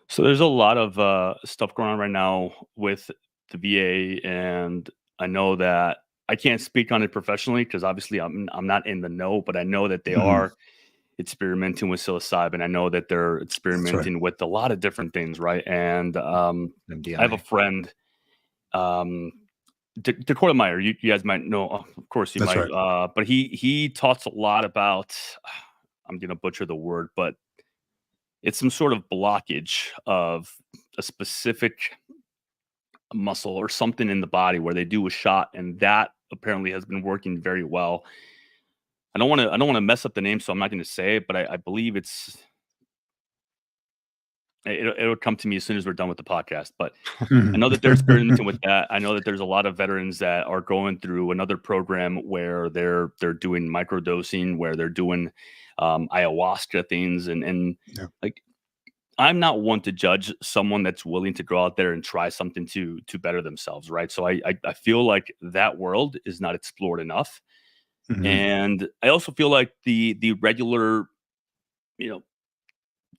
So there's a lot of stuff going on right now with the VA, and I know that I can't speak on it professionally because obviously I'm not in the know, but I know that they Mhm. are experimenting with psilocybin. I know that they're That's right. experimenting with a lot of different things, right? And I have a MDMA. friend, um, Dakota Meyer. You guys might know, of course, you That's might. right. But he talks a lot about. I'm gonna butcher the word, but it's some sort of blockage of a specific muscle or something in the body where they do a shot, and that apparently has been working very well. I don't want to mess up the name, so I'm not going to say it, but I believe it'll come to me as soon as we're done with the podcast. But I know that they're experimenting with Mhm. that. I know that there's a lot of veterans that are going through another program where they're doing microdosing, where they're doing ayahuasca things, and Yeah. like I'm not one to judge someone that's willing to go out there and try something to better themselves, right? So I feel like that world is not explored enough, Mhm. and I also feel like the regular, you know,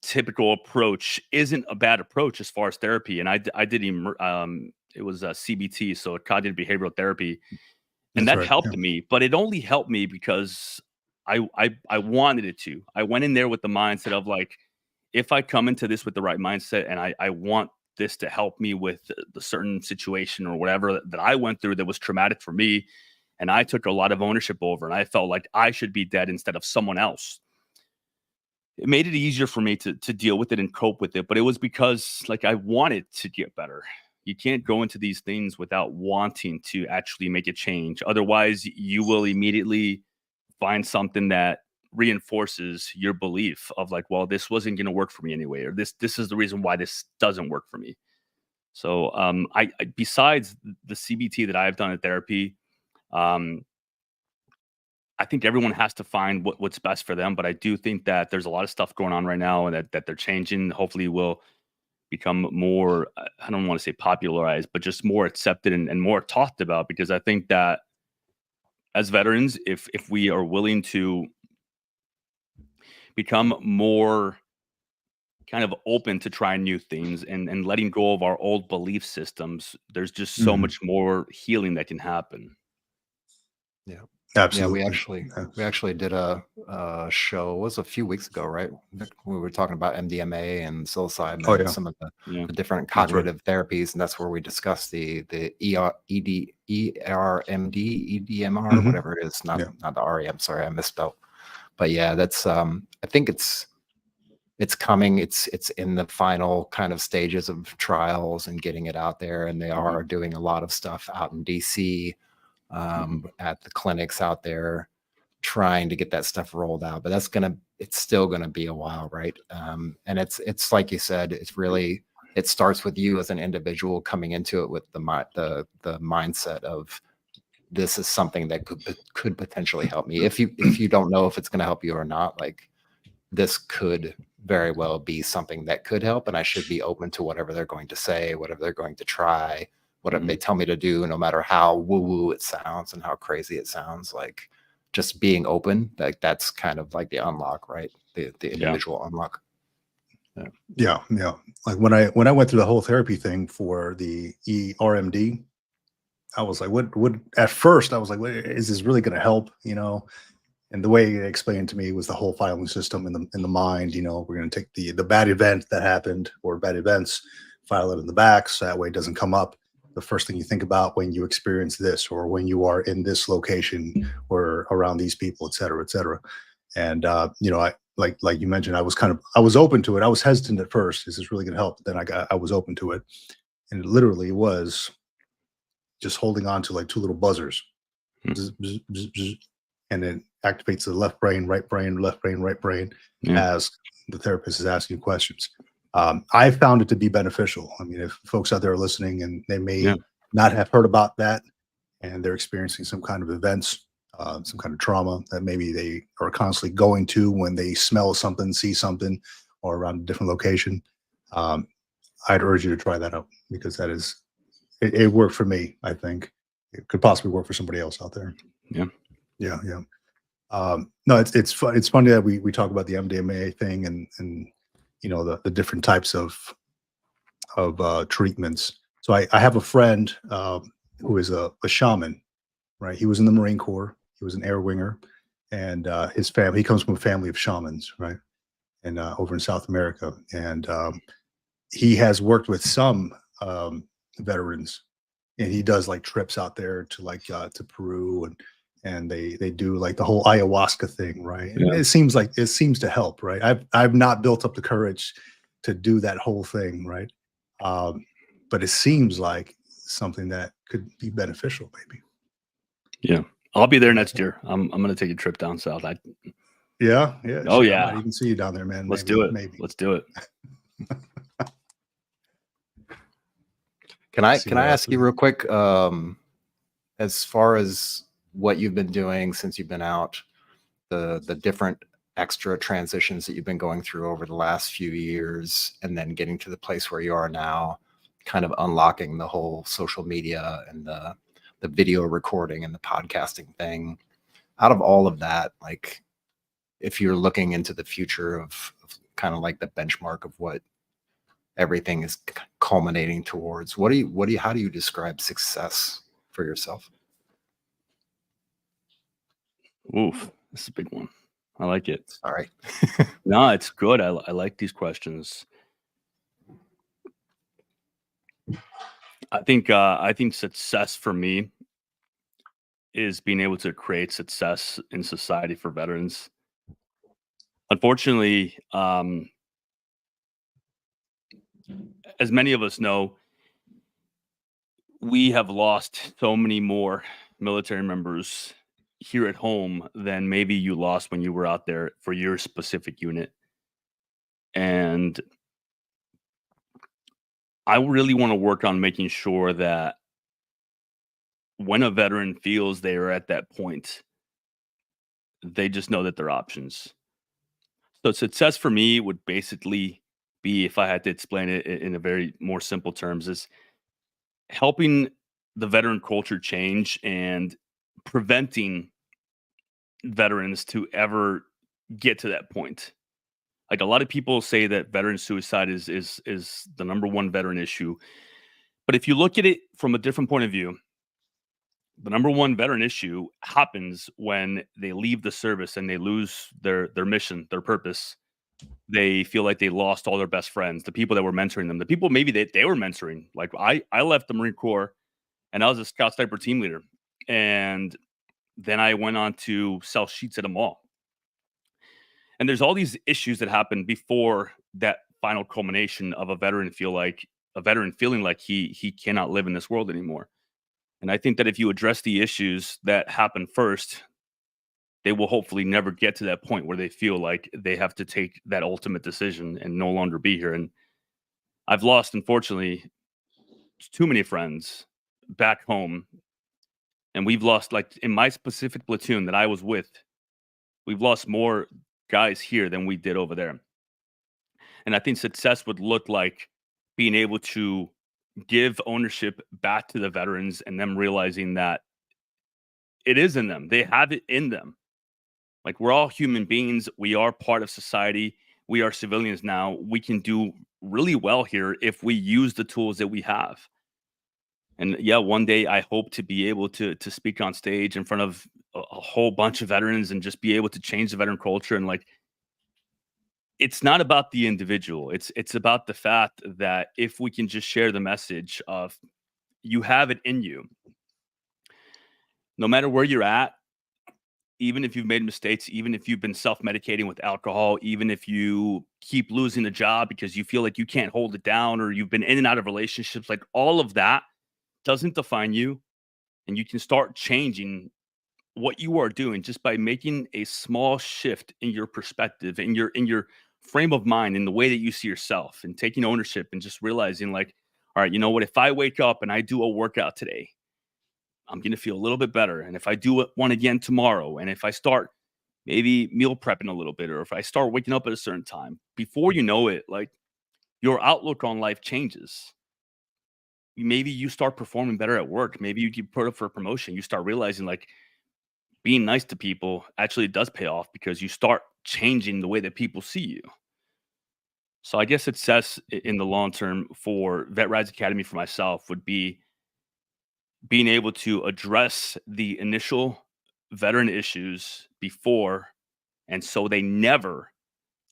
typical approach isn't a bad approach as far as therapy. And I did it was a CBT, so cognitive behavioral therapy, and That's that right. Yeah. helped me. But it only helped me because I wanted it to. I went in there with the mindset of like, if I come into this with the right mindset and I want this to help me with the certain situation or whatever that I went through that was traumatic for me, and I took a lot of ownership over, and I felt like I should be dead instead of someone else. It made it easier for me to deal with it and cope with it, but it was because like I wanted to get better. You can't go into these things without wanting to actually make a change. Otherwise, you will immediately find something that reinforces your belief of like, well, this wasn't going to work for me anyway, or this is the reason why this doesn't work for me. So I besides the CBT that I've done in therapy, um I think everyone has to find what's best for them. But I do think that there's a lot of stuff going on right now, and that they're changing. Hopefully, will become more. I don't want to say popularized, but just more accepted and more talked about. Because I think that as veterans, if we are willing to become more kind of open to trying new things and letting go of our old belief systems, there's just so Mhm. much more healing that can happen. Yeah. Absolutely. Yeah, we actually did a show. It was a few weeks ago, right? We were talking about MDMA and psilocybin Oh, and yeah. some of Yeah. the different That's right. cognitive therapies, and that's where we discussed the ERMD, EDMR, Mhm. whatever it is, Yeah. not the REM. Sorry, I misspelled. But yeah, that's I think it's coming. It's in the final kind of stages of trials and getting it out there, and they are doing a lot of stuff out in DC. At the clinics out there, trying to get that stuff rolled out. But it's still gonna be a while, right? And it's like you said, it starts with you as an individual coming into it with the mindset of, this is something that could potentially help me. If you don't know if it's going to help you or not, like, this could very well be something that could help, and I should be open to whatever they're going to say, whatever they're going to try, whatever they tell me to do, no matter how woo-woo it sounds and how crazy it sounds. Like, just being open, like, that's kind of like the unlock, right? The individual unlock. Yeah. Like when I went through the whole therapy thing for the ERMD, I was like, what at first I was like, is this really going to help? And the way it explained to me was the whole filing system in the mind. We're going to take the bad event that happened or bad events, file it in the back, so that way it doesn't come up the first thing you think about when you experience this, or when you are in this location or around these people, et cetera, et cetera. And I like you mentioned, I was open to it. I was hesitant at first. Is this really going to help? Then I was open to it, and it literally was just holding on to like two little buzzers. Bzz, bzz, bzz, bzz, and it activates the left brain, right brain, left brain, right brain, as the therapist is asking questions. I found it to be beneficial. I mean, if folks out there are listening and they may not have heard about that, and they're experiencing some kind of events, some kind of trauma that maybe they are constantly going to when they smell something, see something, or around a different location, I'd urge you to try that out, because it worked for me. I think it could possibly work for somebody else out there. Yeah. No, it's fun. It's funny that we talk about the MDMA thing and the different types of treatments. So I have a friend who is a shaman, right? He was in the Marine Corps. He was an air winger, and his family. He comes from a family of shamans, right? And over in South America, and he has worked with some veterans, and he does like trips out there to to Peru, and they do like the whole ayahuasca thing, right? And it seems to help, right? I've not built up the courage to do that whole thing, right? But it seems like something that could be beneficial, maybe. Yeah, I'll be there next year. I'm gonna take a trip down south. Yeah. Oh, Shit, I yeah. might even see you down there, man. Let's Maybe, do it. Maybe. Let's do it. Can I See what else ask we you do. real quick, as far as what you've been doing since you've been out, the different extra transitions that you've been going through over the last few years, and then getting to the place where you are now, kind of unlocking the whole social media and the video recording and the podcasting thing. Out of all of that, like, if you're looking into the future of kind of like the benchmark of what everything is culminating towards, how do you describe success for yourself? Oof, this is a big one. I like it. Sorry. No, it's good. I like these questions. I think success for me is being able to create success in society for veterans. Unfortunately, as many of us know, we have lost so many more military members here at home than maybe you lost when you were out there for your specific unit. And I really want to work on making sure that when a veteran feels they are at that point They just know that there are options. So success for me would basically be, if I had to explain it in a very more simple terms, is helping the veteran culture change and preventing veterans to ever get to that point. Like, a lot of people say that veteran suicide is the number one veteran issue. But if you look at it from a different point of view, the number one veteran issue happens when they leave the service and they lose their mission, their purpose. They feel like they lost all their best friends, the people that were mentoring them, the people maybe they were mentoring. Like, I left the Marine Corps and I was a scout sniper team leader. And then I went on to sell sheets at a mall. And there's all these issues that happen before that final culmination of a veteran feeling like he cannot live in this world anymore. And I think that if you address the issues that happen first, they will hopefully never get to that point where they feel like they have to take that ultimate decision and no longer be here. And I've lost, unfortunately, too many friends back home. And we've lost, like, in my specific platoon that I was with, we've lost more guys here than we did over there. And I think success would look like being able to give ownership back to the veterans and them realizing that it is in them. They have it in them. Like, we're all human beings. We are part of society. We are civilians now. We can do really well here if we use the tools that we have. And yeah, one day I hope to be able to speak on stage in front of a whole bunch of veterans and just be able to change the veteran culture. And, like, it's not about the individual. It's about the fact that if we can just share the message of, you have it in you, no matter where you're at, even if you've made mistakes, even if you've been self-medicating with alcohol, even if you keep losing a job because you feel like you can't hold it down, or you've been in and out of relationships, like, all of that doesn't define you. And you can start changing what you are doing just by making a small shift in your perspective, in your frame of mind, in the way that you see yourself, and taking ownership and just realizing, like, all right, you know what, if I wake up and I do a workout today, I'm going to feel a little bit better. And if I do one again tomorrow, and if I start maybe meal prepping a little bit, or if I start waking up at a certain time, before you know it, like, your outlook on life changes. Maybe you start performing better at work. Maybe you get put up for a promotion. You start realizing, like, being nice to people actually does pay off because you start changing the way that people see you. So I guess success in the long term for Vet Rise Academy for myself would be being able to address the initial veteran issues before, and so they never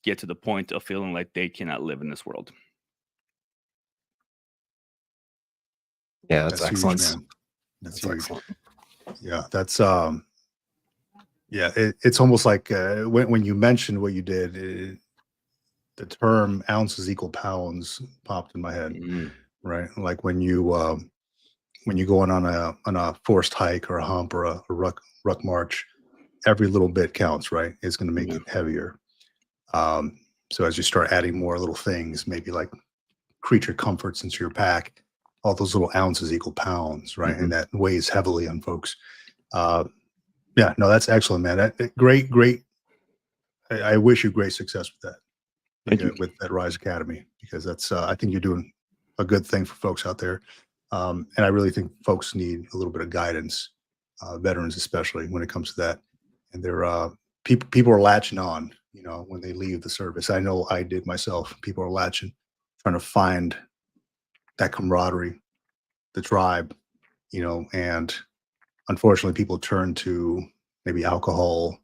get to the point of feeling like they cannot live in this world. Yeah, that's huge, excellent. man. That's huge. Excellent. Yeah, that's yeah, it's almost like when you mentioned what you did, the term ounces equal pounds popped in my head, right? Like, when you go on a forced hike or a hump or a ruck march, every little bit counts, right? It's going to make it heavier. So as you start adding more little things, maybe like creature comforts into your pack, all those little ounces equal pounds, right? And that weighs heavily on folks. Yeah, no, that's excellent, man. Great. I wish you great success with that. Thank you. With that Rise Academy, because that's I think you're doing a good thing for folks out there. And I really think folks need a little bit of guidance, veterans especially, when it comes to that. And they're people are latching on, when they leave the service. I know I did myself. People are latching, trying to find that camaraderie, the tribe, and unfortunately people turn to maybe alcohol,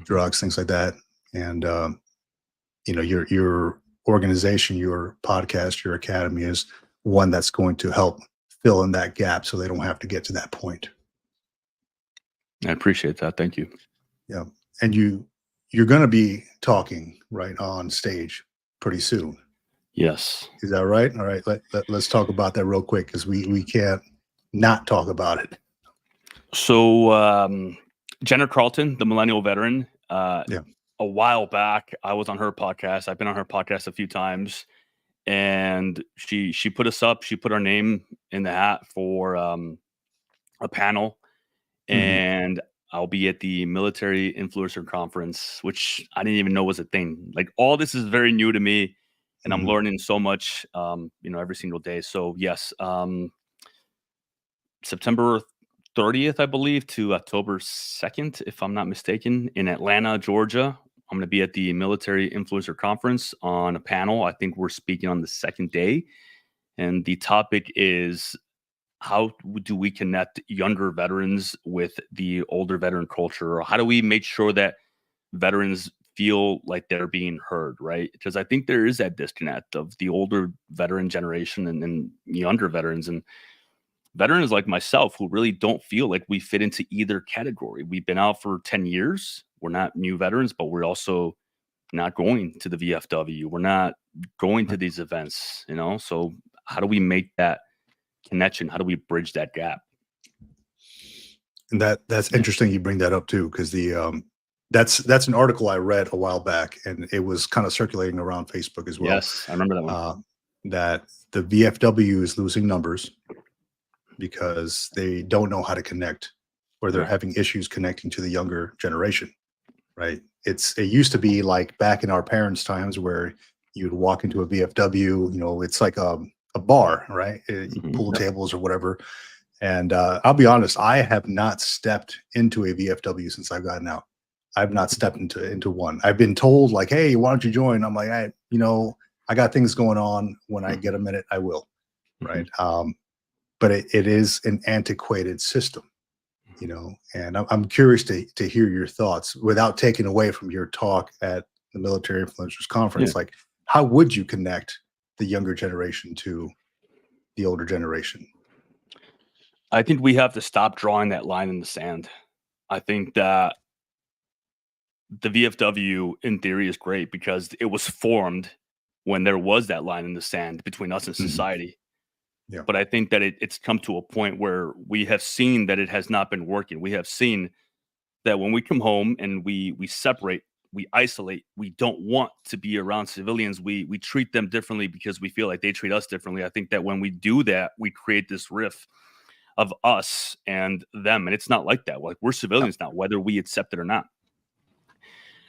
drugs, things like that. And your organization, your podcast, your academy is one that's going to help fill in that gap so they don't have to get to that point. I appreciate that. Thank you. Yeah. And you're going to be talking right on stage pretty soon. Yes. Is that right? All right. Let's talk about that real quick, because we can't not talk about it. So Jenna Carlton, the millennial veteran, Yeah. a while back, I was on her podcast. I've been on her podcast a few times, and she put us up. She put our name in the hat for a panel, and I'll be at the Military Influencer Conference, which I didn't even know was a thing. Like, all this is very new to me, and I'm learning so much, every single day. So yes, September 30th, I believe, to October 2nd, if I'm not mistaken, in Atlanta, Georgia. I'm going to be at the Military Influencer Conference on a panel. I think we're speaking on the second day. And the topic is, how do we connect younger veterans with the older veteran culture? Or how do we make sure that veterans feel like they're being heard, right? Because I think there is that disconnect of the older veteran generation and younger veterans. And veterans like myself who really don't feel like we fit into either category. We've been out for 10 years. We're not new veterans, but we're also not going to the VFW. We're not going to these events, So how do we make that connection? How do we bridge that gap? And that's interesting you bring that up too, because that's an article I read a while back, and it was kind of circulating around Facebook as well. Yes, I remember that one. That the VFW is losing numbers because they don't know how to connect, or they're having issues connecting to the younger generation, right? It used to be like back in our parents' times where you'd walk into a VFW, it's like a bar, right? Pool tables or whatever. And I'll be honest, I have not stepped into a VFW since I've gotten out. I've not stepped into one. I've been told like, hey, why don't you join? I'm like, I got things going on. When I get a minute, I will, right? But it is an antiquated system, and I'm curious to hear your thoughts without taking away from your talk at the Military Influencers Conference. Like, how would you connect the younger generation to the older generation? I think we have to stop drawing that line in the sand. I think that the VFW in theory is great because it was formed when there was that line in the sand between us and society. Yeah. But I think that it's come to a point where we have seen that it has not been working. We have seen that when we come home and we separate, we isolate, we don't want to be around civilians. We treat them differently because we feel like they treat us differently. I think that when we do that, we create this rift of us and them. And it's not like that. Like, we're civilians now, whether we accept it or not.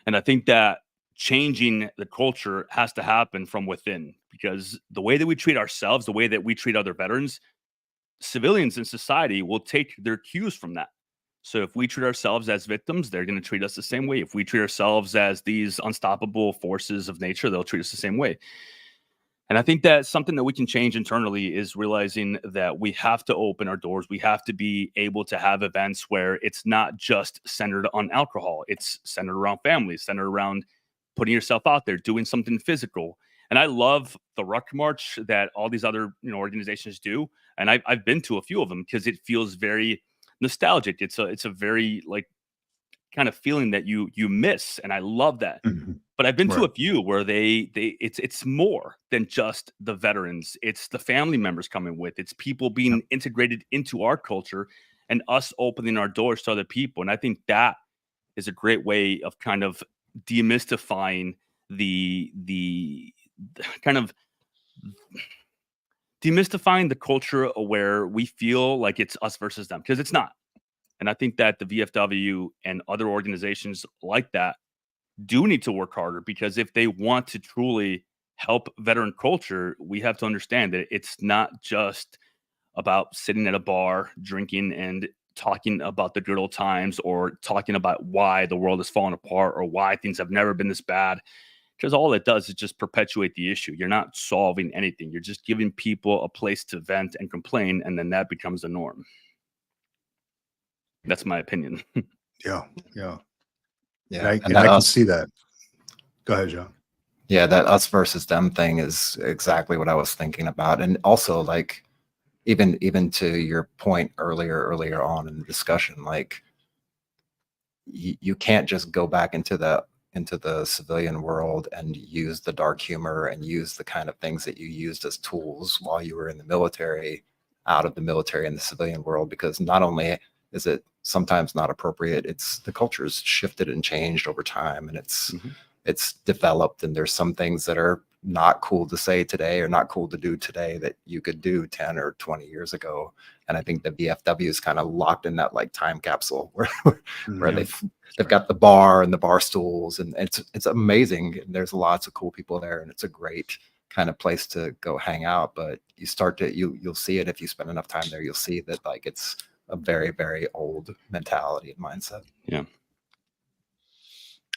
And I think that changing the culture has to happen from within, because the way that we treat ourselves, the way that we treat other veterans, civilians in society will take their cues from that. So if we treat ourselves as victims, they're going to treat us the same way. If we treat ourselves as these unstoppable forces of nature, they'll treat us the same way. And I think that something that we can change internally is realizing that we have to open our doors. We have to be able to have events where it's not just centered on alcohol. It's centered around families, centered around putting yourself out there, doing something physical. And I love the Ruck March that all these other organizations do. And I've been to a few of them because it feels very nostalgic. It's a very like kind of feeling that you miss, and I love that. But I've been to a few where it's more than just the veterans. It's the family members coming with. It's people being integrated into our culture and us opening our doors to other people. And I think that is a great way of kind of demystifying the kind of demystifying the culture where we feel like it's us versus them, because it's not. And I think that the VFW and other organizations like that do need to work harder, because if they want to truly help veteran culture, we have to understand that it's not just about sitting at a bar, drinking and talking about the good old times, or talking about why the world is falling apart or why things have never been this bad. Because all it does is just perpetuate the issue. You're not solving anything. You're just giving people a place to vent and complain, and then that becomes the norm. That's my opinion. Yeah. Yeah, I can see that. Go ahead, John. Yeah, that us versus them thing is exactly what I was thinking about. And also, like, even to your point earlier on in the discussion, like, you can't just go back into the civilian world and use the dark humor and use the kind of things that you used as tools while you were in the military, out of the military in the civilian world, because not only is it sometimes not appropriate, it's the culture's shifted and changed over time, and it's developed, and there's some things that are not cool to say today or not cool to do today that you could do 10 or 20 years ago. And I think the VFW is kind of locked in that like time capsule where they've got the bar and the bar stools, and it's amazing. And there's lots of cool people there, and it's a great kind of place to go hang out. But you start to you'll see it if you spend enough time there. You'll see that like it's a very, very old mentality and mindset.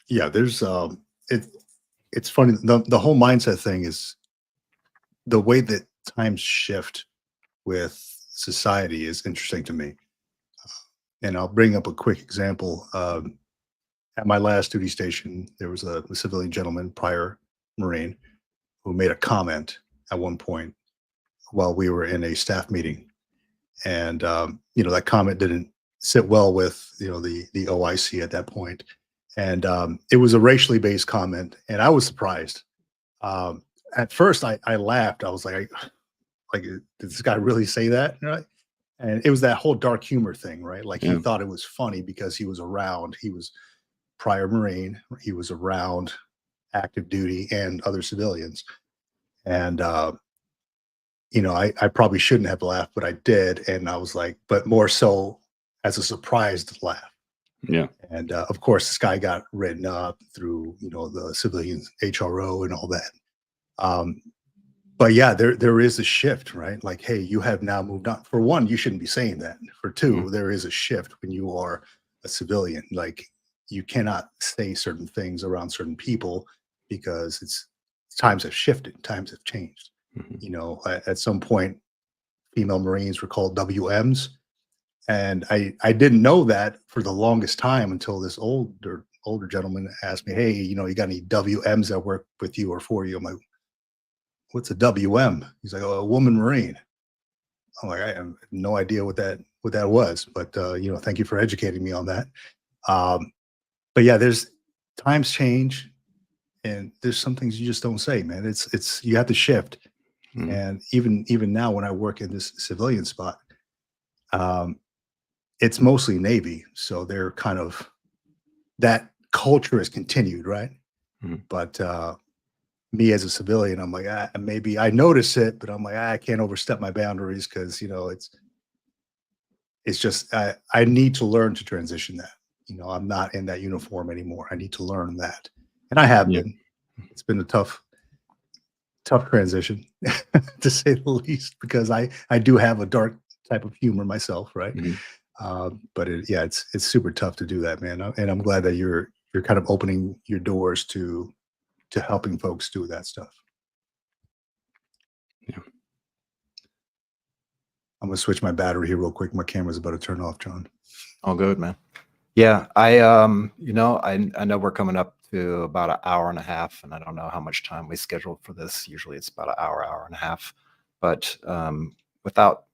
Yeah, there's it's funny, the whole mindset thing is the way that times shift with society is interesting to me. And I'll bring up a quick example. At my last duty station, there was a civilian gentleman, prior Marine, who made a comment at one point while we were in a staff meeting. And, that comment didn't sit well with, the OIC at that point. And it was a racially based comment. And I was surprised. At first, I laughed. I was like, did this guy really say that? Right? And it was that whole dark humor thing, right? Like he thought it was funny because he was prior Marine, he was around active duty and other civilians. And, I probably shouldn't have laughed, but I did. And I was like, but more so as a surprised laugh. Yeah. And of course, this guy got written up through, the civilian HRO and all that. But yeah, there is a shift, right? Like, hey, you have now moved on. For one, you shouldn't be saying that. For two, there is a shift when you are a civilian. Like, you cannot say certain things around certain people because times have shifted, times have changed. At some point, female Marines were called WMs. And I didn't know that for the longest time until this older gentleman asked me, hey, you got any WMs that work with you or for you? I'm like, what's a WM? He's like, oh, a woman Marine. I'm like, I have no idea what that was, but thank you for educating me on that. But yeah, there's times change, and there's some things you just don't say, man. It's you have to shift. And even now, when I work in this civilian spot, it's mostly Navy, so they're kind of, that culture is continued, right? But me as a civilian, I'm like, maybe I notice it, but I'm like, I can't overstep my boundaries because it's just I need to learn to transition that. I'm not in that uniform anymore. I need to learn that, and I have been. It's been a tough transition, to say the least, because I do have a dark type of humor myself, right? But it's super tough to do that, man. And I'm glad that you're kind of opening your doors to helping folks do that stuff. Yeah. I'm gonna switch my battery here real quick. My camera's about to turn off, John. All good, man. Yeah, I know we're coming up to about an hour and a half, and I don't know how much time we scheduled for this. Usually it's about an hour and a half. But without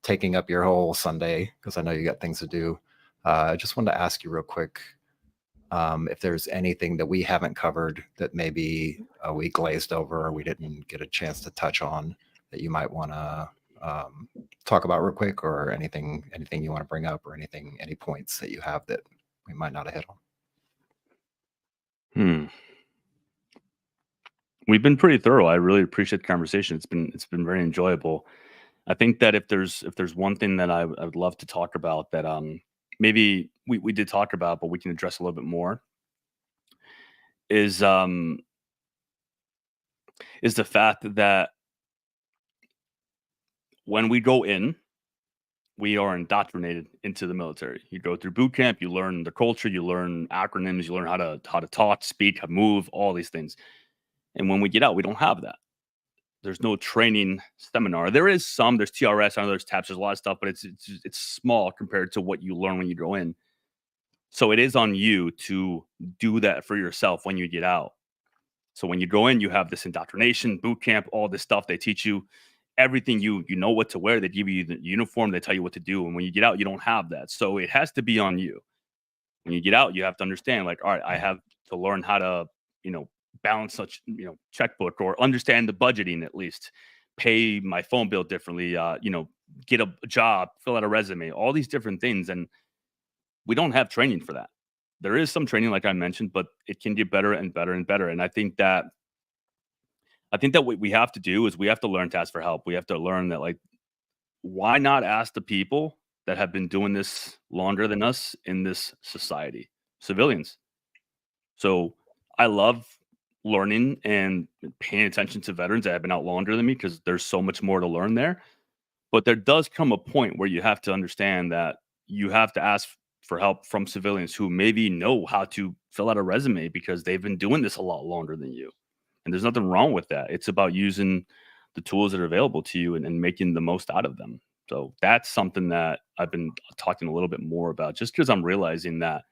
taking up your whole Sunday, because I know you got things to do, I just wanted to ask you real quick if there's anything that we haven't covered that maybe we glazed over or we didn't get a chance to touch on that you might want to talk about real quick, or anything you want to bring up, or any points that you have that we might not have hit on. We've been pretty thorough. I really appreciate the conversation. It's been very enjoyable. I think that if there's one thing that I would love to talk about that maybe we did talk about, but we can address a little bit more, is the fact that when we go in, we are indoctrinated into the military. You go through boot camp, you learn the culture, you learn acronyms, you learn how to talk, speak, how to move, all these things. And when we get out, we don't have that. There's no training seminar. There's TRS, I know there's TAPS, there's a lot of stuff, but it's small compared to what you learn when you go in. So it is on you to do that for yourself when you get out. So when you go in, you have this indoctrination, boot camp, all this stuff. They teach you everything, you know what to wear. They give you the uniform. They tell you what to do. And when you get out, you don't have that. So it has to be on you. When you get out, you have to understand, like, all right, I have to learn how to, balance such, checkbook, or understand the budgeting, at least pay my phone bill differently, get a job, fill out a resume, all these different things. And we don't have training for that. There is some training, like I mentioned, but it can get better and better and better. And I think that I think that what we have to do is we have to learn to ask for help. We have to learn that, like, why not ask the people that have been doing this longer than us in this society, civilians? So I love learning and paying attention to veterans that have been out longer than me because there's so much more to learn there. But there does come a point where you have to understand that you have to ask for help from civilians who maybe know how to fill out a resume because they've been doing this a lot longer than you. And there's nothing wrong with that. It's about using the tools that are available to you and making the most out of them. So that's something that I've been talking a little bit more about, just because I'm realizing that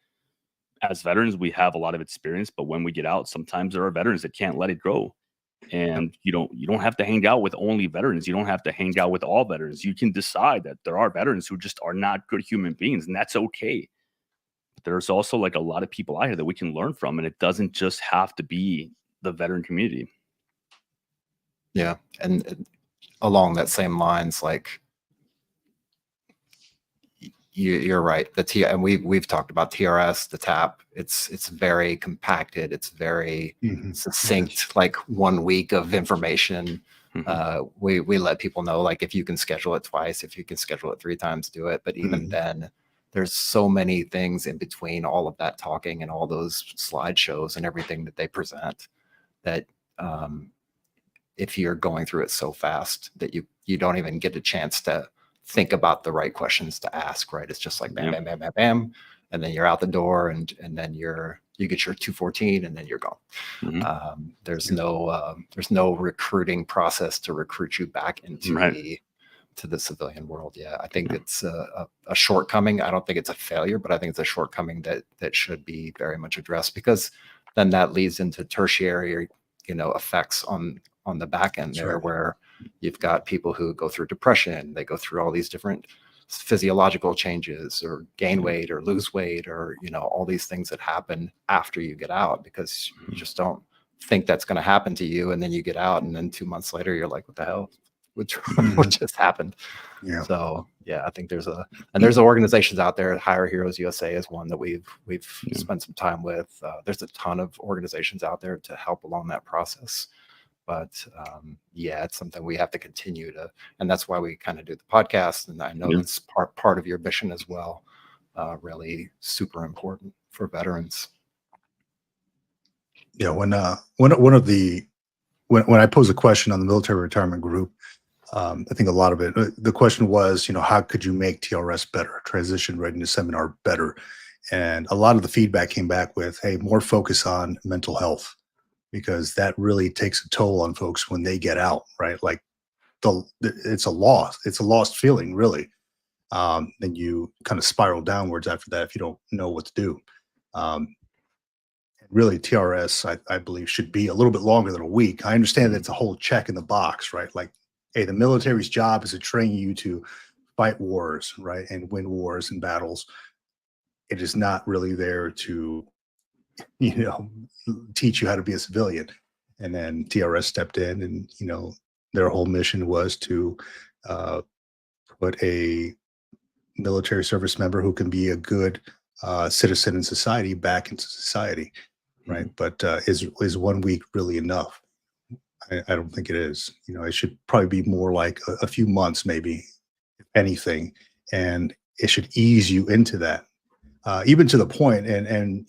as veterans, we have a lot of experience, but when we get out, sometimes there are veterans that can't let it go. And you don't have to hang out with only veterans. You don't have to hang out with all veterans. You can decide that there are veterans who just are not good human beings, and that's okay. But there's also like a lot of people out here that we can learn from, and it doesn't just have to be the veteran community. Yeah. And along that same lines, like you're right. And we've talked about TRS, the TAP. It's very compacted. It's very succinct, like 1 week of information. We let people know, like, if you can schedule it twice, if you can schedule it 3 times, do it. But even then, there's so many things in between all of that talking and all those slideshows and everything that they present that if you're going through it so fast that you don't even get a chance to think about the right questions to ask, right? It's just like bam, bam, bam, bam, bam. And then you're out the door and then you get your 214 and then you're gone. There's no recruiting process to recruit you back into the civilian world. Yeah. I think it's a shortcoming. I don't think it's a failure, but I think it's a shortcoming that should be very much addressed, because then that leads into tertiary, effects on the back end there, where you've got people who go through depression, they go through all these different physiological changes, or gain weight or lose weight, or all these things that happen after you get out, because you just don't think that's going to happen to you, and then you get out and then 2 months later you're like, what the hell, what just happened? So yeah, I think there's organizations out there. Hire Heroes USA is one that we've spent some time with. There's a ton of organizations out there to help along that process. But it's something we have to continue to, and that's why we kind of do the podcast. And I know that's part of your mission as well. Really super important for veterans. Yeah, when I pose a question on the military retirement group, I think a lot of it, the question was, how could you make TRS better, transition readiness seminar better? And a lot of the feedback came back with, hey, more focus on mental health, because that really takes a toll on folks when they get out, right? Like it's a lost feeling, really. And you kind of spiral downwards after that if you don't know what to do. Really, TRS, I believe, should be a little bit longer than a week. I understand that it's a whole check in the box, right? Like, hey, the military's job is to train you to fight wars, right? And win wars and battles. It is not really there to, teach you how to be a civilian. And then TRS stepped in, and, their whole mission was to put a military service member who can be a good citizen in society back into society, right? But is 1 week really enough? I don't think it is. It should probably be more like a few months, maybe, if anything, and it should ease you into that, even to the point, and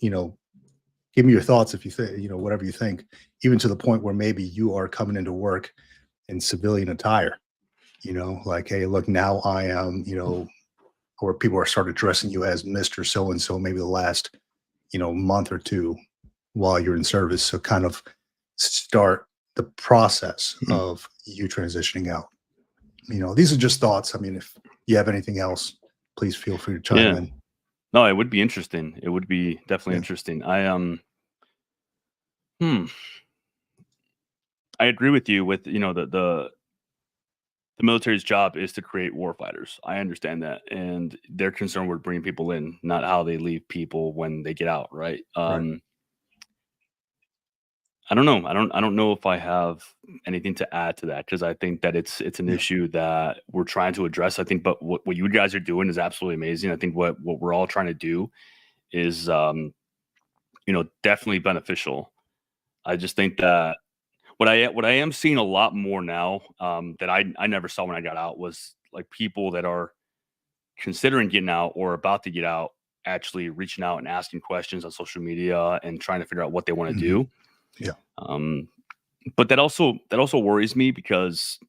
give me your thoughts if you think, whatever you think, even to the point where maybe you are coming into work in civilian attire, like, hey, look, now I am, or people are started dressing you as Mr. So-and-so, maybe the last, month or two while you're in service. So kind of start the process of you transitioning out. These are just thoughts. I mean, if you have anything else, please feel free to chime in. No, it would be interesting. It would be definitely interesting. I agree with you with, the military's job is to create war fighters. I understand that. And they're concerned with bringing people in, not how they leave people when they get out. Right. I don't know. I don't know if I have anything to add to that, because I think that it's an issue that we're trying to address. I think, but what you guys are doing is absolutely amazing. I think what we're all trying to do is, definitely beneficial. I just think that what I am seeing a lot more now, that I never saw when I got out, was like people that are considering getting out or about to get out actually reaching out and asking questions on social media and trying to figure out what they want to Mhm. do. Yeah. But that also worries me because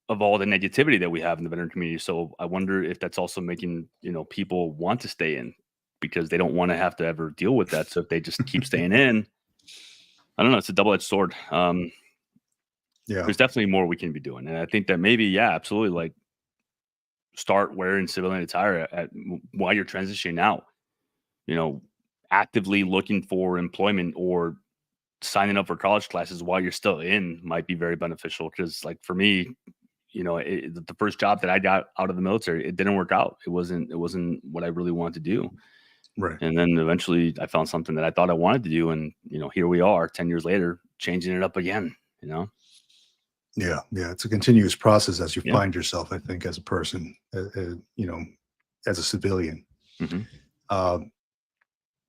of all the negativity that we have in the veteran community. So I wonder if that's also making, people want to stay in because they don't want to have to ever deal with that. So if they just keep staying in, I don't know, it's a double-edged sword. Yeah. There's definitely more we can be doing. And I think that maybe, yeah, absolutely, like, start wearing civilian attire while you're transitioning out, actively looking for employment or signing up for college classes while you're still in might be very beneficial. Cause like for me, the first job that I got out of the military, it didn't work out. It wasn't what I really wanted to do. Right. And then eventually I found something that I thought I wanted to do. And, here we are 10 years later, changing it up again, Yeah. Yeah. It's a continuous process as you Yeah. find yourself, I think, as a person, as a civilian. Mhm.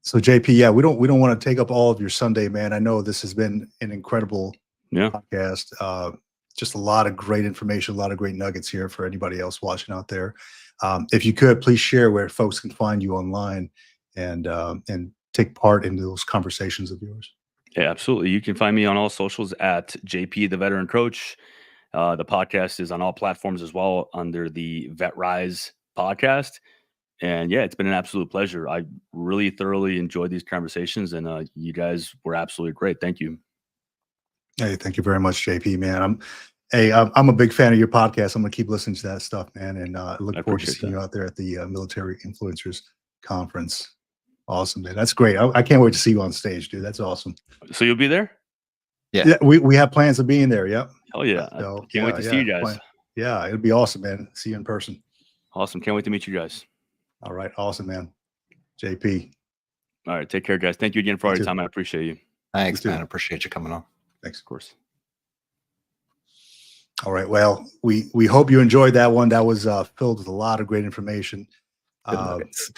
So JP, yeah, we don't want to take up all of your Sunday, man. I know this has been an incredible Yeah. podcast. Just a lot of great information, a lot of great nuggets here for anybody else watching out there. If you could, please share where folks can find you online and take part in those conversations of yours. Yeah, absolutely. You can find me on all socials at JP the Veteran Coach. The podcast is on all platforms as well under the Vet Rise podcast. And yeah, it's been an absolute pleasure. I really thoroughly enjoyed these conversations, and you guys were absolutely great. Thank you. Hey, thank you very much, JP, man. I'm a big fan of your podcast. I'm going to keep listening to that stuff, man. And I look I forward to appreciate seeing that. you out there at the Military Influencers Conference. Awesome, man. That's great. I can't wait to see you on stage, dude. That's awesome. So you'll be there? Yeah. We have plans of being there. Yep. Hell yeah. So, I can't wait to see you guys. Yeah, it'll be awesome, man. See you in person. Awesome. Can't wait to meet you guys. All right. Awesome, man. JP. All right. Take care, guys. Thank you again for all You your too. time. I appreciate you. Thanks, too. man. I appreciate you coming on. Thanks. Of course. All right. Well, we hope you enjoyed that one. That was filled with a lot of great information. Good nuggets.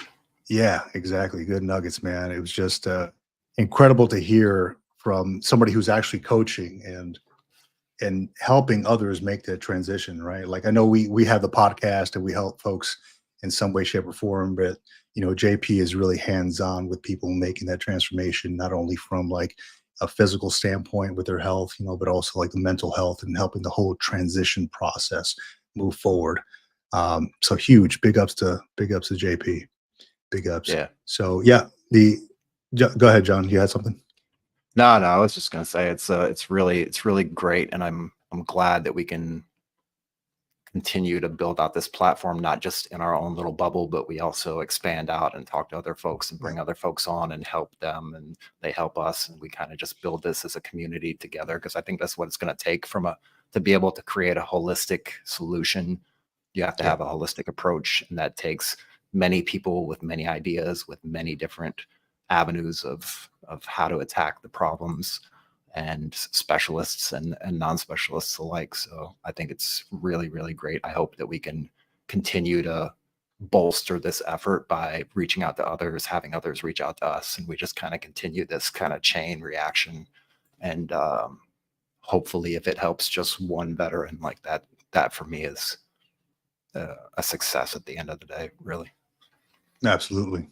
Yeah, exactly. Good nuggets, man. It was just incredible to hear from somebody who's actually coaching and helping others make that transition, right? Like I know we have the podcast and we help folks in some way, shape, or form, but JP is really hands-on with people making that transformation, not only from like a physical standpoint with their health, but also like the mental health and helping the whole transition process move forward. So huge, big ups to JP. Big ups. Yeah. So yeah, go ahead, John. You had something? No, I was just gonna say it's really great, and I'm glad that we can continue to build out this platform, not just in our own little bubble, but we also expand out and talk to other folks and bring other folks on and help them, and they help us, and we kind of just build this as a community together, because I think that's what it's going to take to be able to create a holistic solution. You have to have a holistic approach, and that takes many people with many ideas, with many different avenues of how to attack the problems, and specialists and non-specialists alike. So I think it's really, really great. I hope that we can continue to bolster this effort by reaching out to others, having others reach out to us, and we just kind of continue this kind of chain reaction. And hopefully if it helps just one veteran like that for me is a success at the end of the day, really. Absolutely.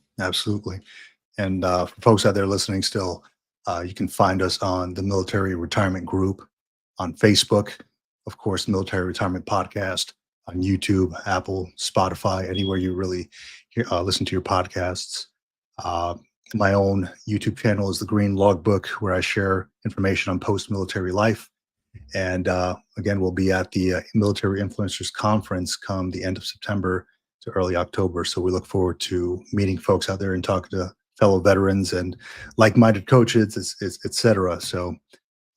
And for folks out there listening still, you can find us on the Military Retirement Group on Facebook, of course, Military Retirement Podcast on YouTube, Apple, Spotify, anywhere you really listen to your podcasts. My own YouTube channel is the Green Logbook, where I share information on post-military life. And again, we'll be at the Military Influencers Conference come the end of September to early October. So we look forward to meeting folks out there and talking to fellow veterans and like-minded coaches, et cetera. So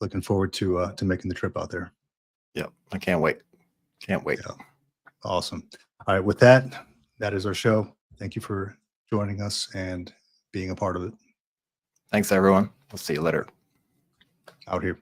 looking forward to making the trip out there. Yeah, I can't wait. Yeah. Awesome. All right. With that is our show. Thank you for joining us and being a part of it. Thanks, everyone. We'll see you later. Out here.